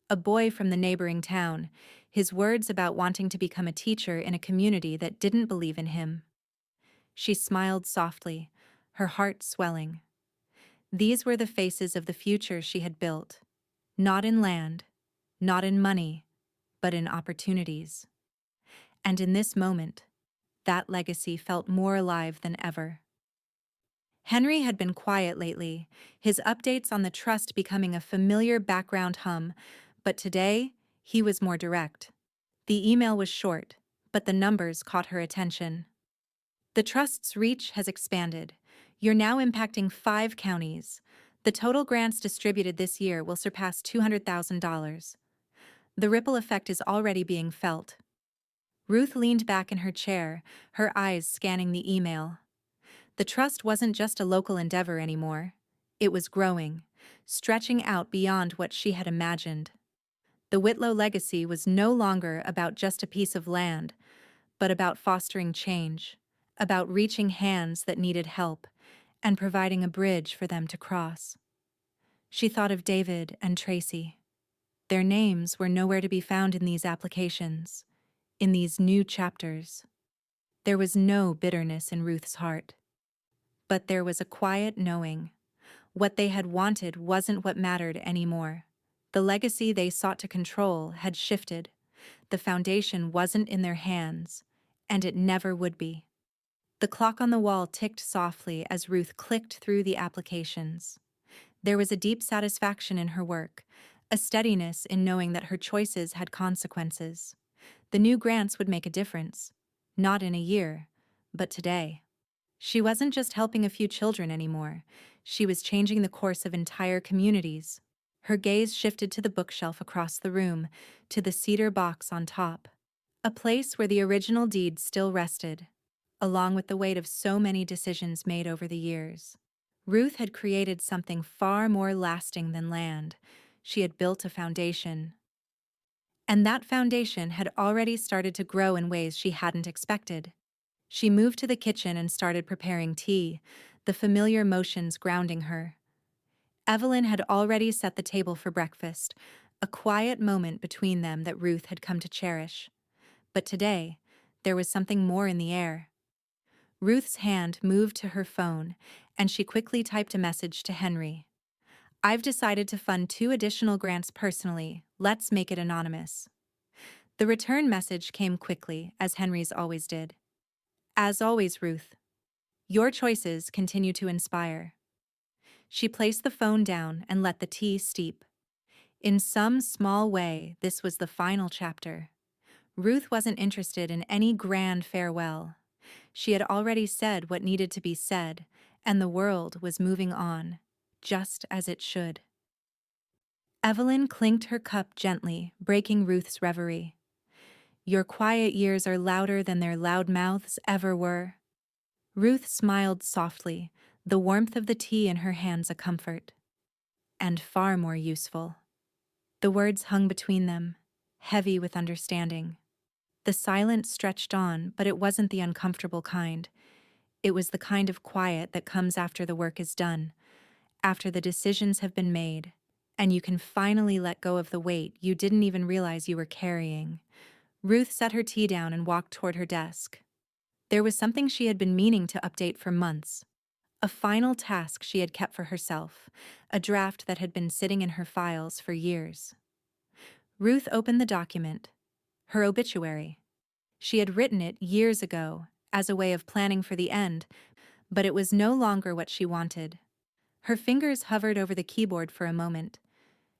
A boy from the neighboring town, his words about wanting to become a teacher in a community that didn't believe in him. She smiled softly, her heart swelling. These were the faces of the future she had built, not in land, not in money, but in opportunities. And in this moment, that legacy felt more alive than ever. Henry had been quiet lately, his updates on the trust becoming a familiar background hum, but today, he was more direct. The email was short, but the numbers caught her attention. The trust's reach has expanded. You're now impacting 5 counties. The total grants distributed this year will surpass $200,000. The ripple effect is already being felt. Ruth leaned back in her chair, her eyes scanning the email. The trust wasn't just a local endeavor anymore. It was growing, stretching out beyond what she had imagined. The Whitlow legacy was no longer about just a piece of land, but about fostering change, about reaching hands that needed help, and providing a bridge for them to cross. She thought of David and Tracy. Their names were nowhere to be found in these applications, in these new chapters. There was no bitterness in Ruth's heart. But there was a quiet knowing. What they had wanted wasn't what mattered anymore. The legacy they sought to control had shifted. The foundation wasn't in their hands, and it never would be. The clock on the wall ticked softly as Ruth clicked through the applications. There was a deep satisfaction in her work, a steadiness in knowing that her choices had consequences. The new grants would make a difference, not in a year, but today. She wasn't just helping a few children anymore. She was changing the course of entire communities. Her gaze shifted to the bookshelf across the room, to the cedar box on top. A place where the original deed still rested, along with the weight of so many decisions made over the years. Ruth had created something far more lasting than land. She had built a foundation. And that foundation had already started to grow in ways she hadn't expected. She moved to the kitchen and started preparing tea, the familiar motions grounding her. Evelyn had already set the table for breakfast, a quiet moment between them that Ruth had come to cherish. But today, there was something more in the air. Ruth's hand moved to her phone, and she quickly typed a message to Henry. "I've decided to fund 2 additional grants personally. Let's make it anonymous." The return message came quickly, as Henry's always did. "As always, Ruth. Your choices continue to inspire." She placed the phone down and let the tea steep. In some small way, this was the final chapter. Ruth wasn't interested in any grand farewell. She had already said what needed to be said, and the world was moving on, just as it should. Evelyn clinked her cup gently, breaking Ruth's reverie. "Your quiet years are louder than their loud mouths ever were." Ruth smiled softly, the warmth of the tea in her hands a comfort. "And far more useful." The words hung between them, heavy with understanding. The silence stretched on, but it wasn't the uncomfortable kind. It was the kind of quiet that comes after the work is done, after the decisions have been made, and you can finally let go of the weight you didn't even realize you were carrying. Ruth set her tea down and walked toward her desk. There was something she had been meaning to update for months. A final task she had kept for herself, a draft that had been sitting in her files for years. Ruth opened the document. Her obituary. She had written it years ago, as a way of planning for the end, but it was no longer what she wanted. Her fingers hovered over the keyboard for a moment.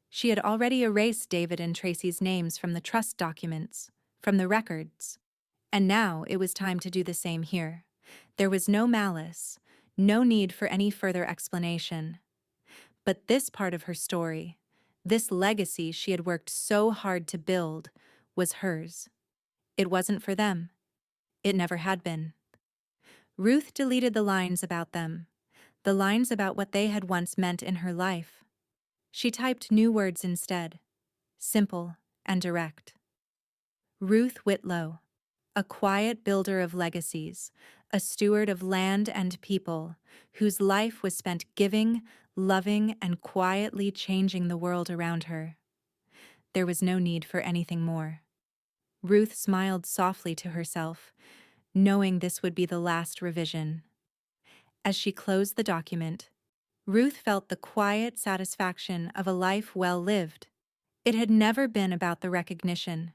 She had already erased David and Tracy's names from the trust documents, from the records. And now it was time to do the same here. There was no malice, no need for any further explanation. But this part of her story, this legacy she had worked so hard to build, was hers. It wasn't for them. It never had been. Ruth deleted the lines about them, the lines about what they had once meant in her life. She typed new words instead, simple and direct. Ruth Whitlow, a quiet builder of legacies, a steward of land and people, whose life was spent giving, loving, and quietly changing the world around her. There was no need for anything more. Ruth smiled softly to herself, knowing this would be the last revision. As she closed the document, Ruth felt the quiet satisfaction of a life well lived. It had never been about the recognition.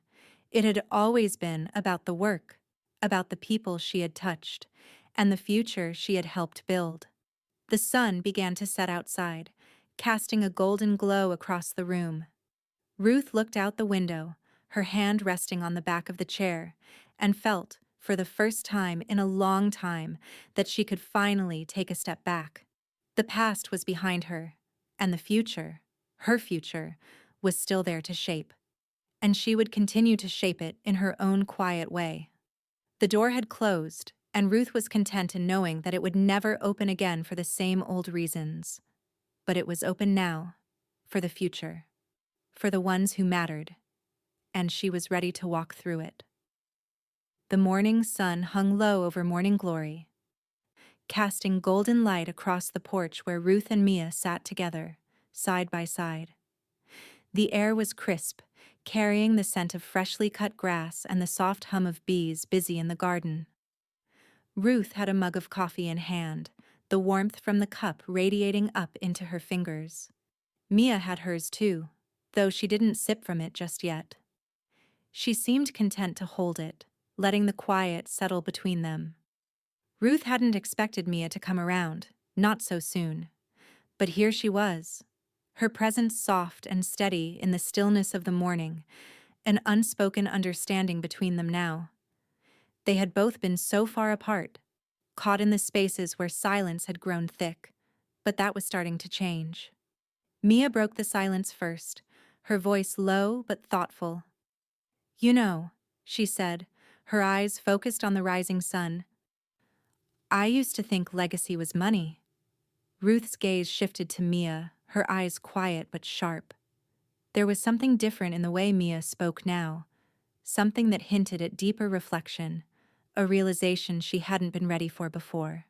It had always been about the work, about the people she had touched, and the future she had helped build. The sun began to set outside, casting a golden glow across the room. Ruth looked out the window, her hand resting on the back of the chair, and felt, for the first time in a long time, that she could finally take a step back. The past was behind her, and the future, her future, was still there to shape. And she would continue to shape it in her own quiet way. The door had closed, and Ruth was content in knowing that it would never open again for the same old reasons. But it was open now, for the future, for the ones who mattered, and she was ready to walk through it. The morning sun hung low over Morning Glory, casting golden light across the porch where Ruth and Mia sat together, side by side. The air was crisp, carrying the scent of freshly cut grass and the soft hum of bees busy in the garden. Ruth had a mug of coffee in hand, the warmth from the cup radiating up into her fingers. Mia had hers too, though she didn't sip from it just yet. She seemed content to hold it, letting the quiet settle between them. Ruth hadn't expected Mia to come around, not so soon. But here she was, her presence soft and steady in the stillness of the morning, an unspoken understanding between them now. They had both been so far apart, caught in the spaces where silence had grown thick, but that was starting to change. Mia broke the silence first, her voice low but thoughtful. "You know," she said, her eyes focused on the rising sun, "I used to think legacy was money." Ruth's gaze shifted to Mia, her eyes quiet but sharp. There was something different in the way Mia spoke now, something that hinted at deeper reflection, a realization she hadn't been ready for before.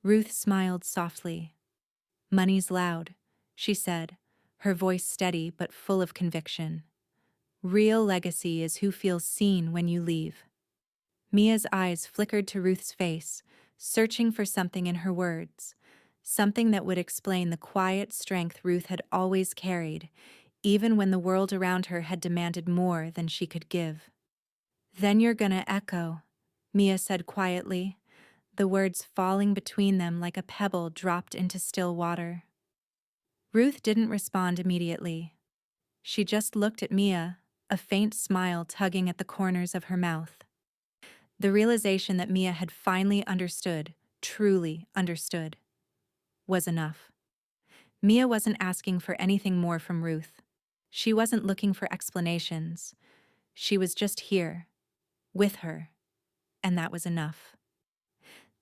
Ruth smiled softly. Money's loud, she said, her voice steady but full of conviction. Real legacy is who feels seen when you leave. Mia's eyes flickered to Ruth's face, searching for something in her words, something that would explain the quiet strength Ruth had always carried, even when the world around her had demanded more than she could give. Then you're gonna echo, Mia said quietly, the words falling between them like a pebble dropped into still water. Ruth didn't respond immediately. She just looked at Mia, a faint smile tugging at the corners of her mouth. The realization that Mia had finally understood, truly understood, was enough. Mia wasn't asking for anything more from Ruth. She wasn't looking for explanations. She was just here, with her, and that was enough.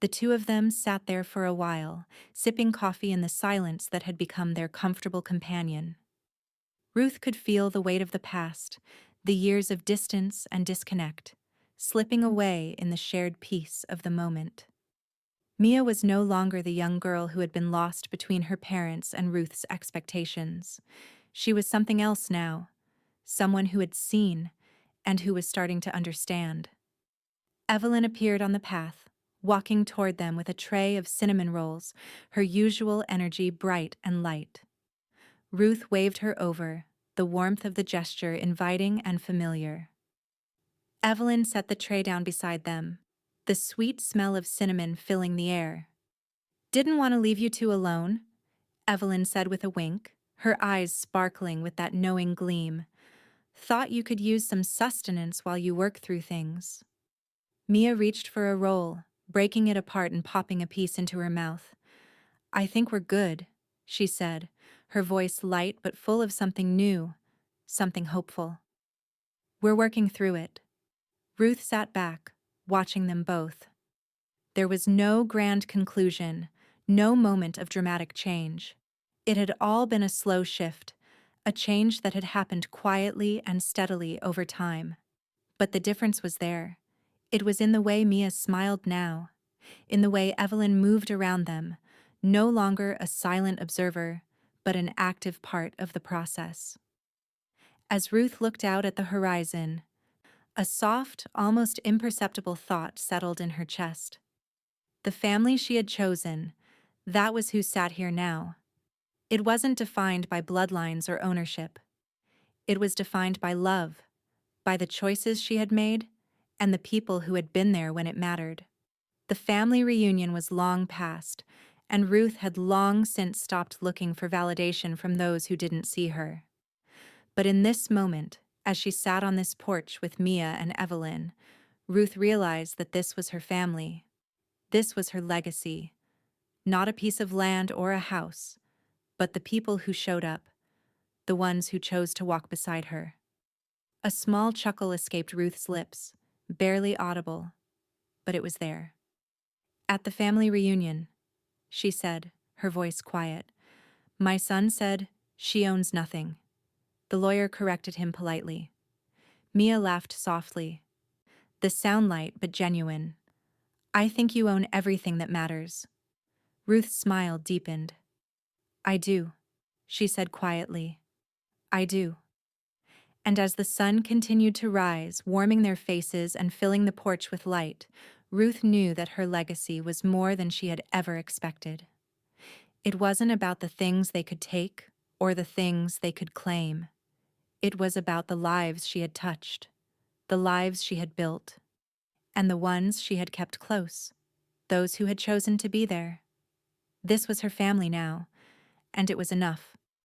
The two of them sat there for a while, sipping coffee in the silence that had become their comfortable companion. Ruth could feel the weight of the past, the years of distance and disconnect, slipping away in the shared peace of the moment. Mia was no longer the young girl who had been lost between her parents and Ruth's expectations. She was something else now, someone who had seen and who was starting to understand. Evelyn appeared on the path, walking toward them with a tray of cinnamon rolls, her usual energy bright and light. Ruth waved her over, the warmth of the gesture inviting and familiar. Evelyn set the tray down beside them, the sweet smell of cinnamon filling the air. "Didn't want to leave you two alone," Evelyn said with a wink, her eyes sparkling with that knowing gleam. "Thought you could use some sustenance while you work through things." Mia reached for a roll, breaking it apart and popping a piece into her mouth. "I think we're good," she said, her voice light but full of something new, something hopeful. "We're working through it." Ruth sat back, watching them both. There was no grand conclusion, no moment of dramatic change. It had all been a slow shift, a change that had happened quietly and steadily over time. But the difference was there. It was in the way Mia smiled now, in the way Evelyn moved around them, no longer a silent observer, but an active part of the process. As Ruth looked out at the horizon, a soft, almost imperceptible thought settled in her chest. The family she had chosen, that was who sat here now. It wasn't defined by bloodlines or ownership. It was defined by love, by the choices she had made, and the people who had been there when it mattered. The family reunion was long past, and Ruth had long since stopped looking for validation from those who didn't see her. But in this moment, as she sat on this porch with Mia and Evelyn, Ruth realized that this was her family. This was her legacy. Not a piece of land or a house, but the people who showed up, the ones who chose to walk beside her. A small chuckle escaped Ruth's lips, barely audible, but it was there. "At the family reunion," she said, her voice quiet, "my son said she owns nothing." The lawyer corrected him politely. Mia laughed softly. "The soundlight, but genuine. I think you own everything that matters." Ruth's smile deepened. "I do," she said quietly. "I do." And as the sun continued to rise, warming their faces and filling the porch with light, Ruth knew that her legacy was more than she had ever expected. It wasn't about the things they could take or the things they could claim. It was about the lives she had touched, the lives she had built, and the ones she had kept close, those who had chosen to be there. This was her family now, and it was enough.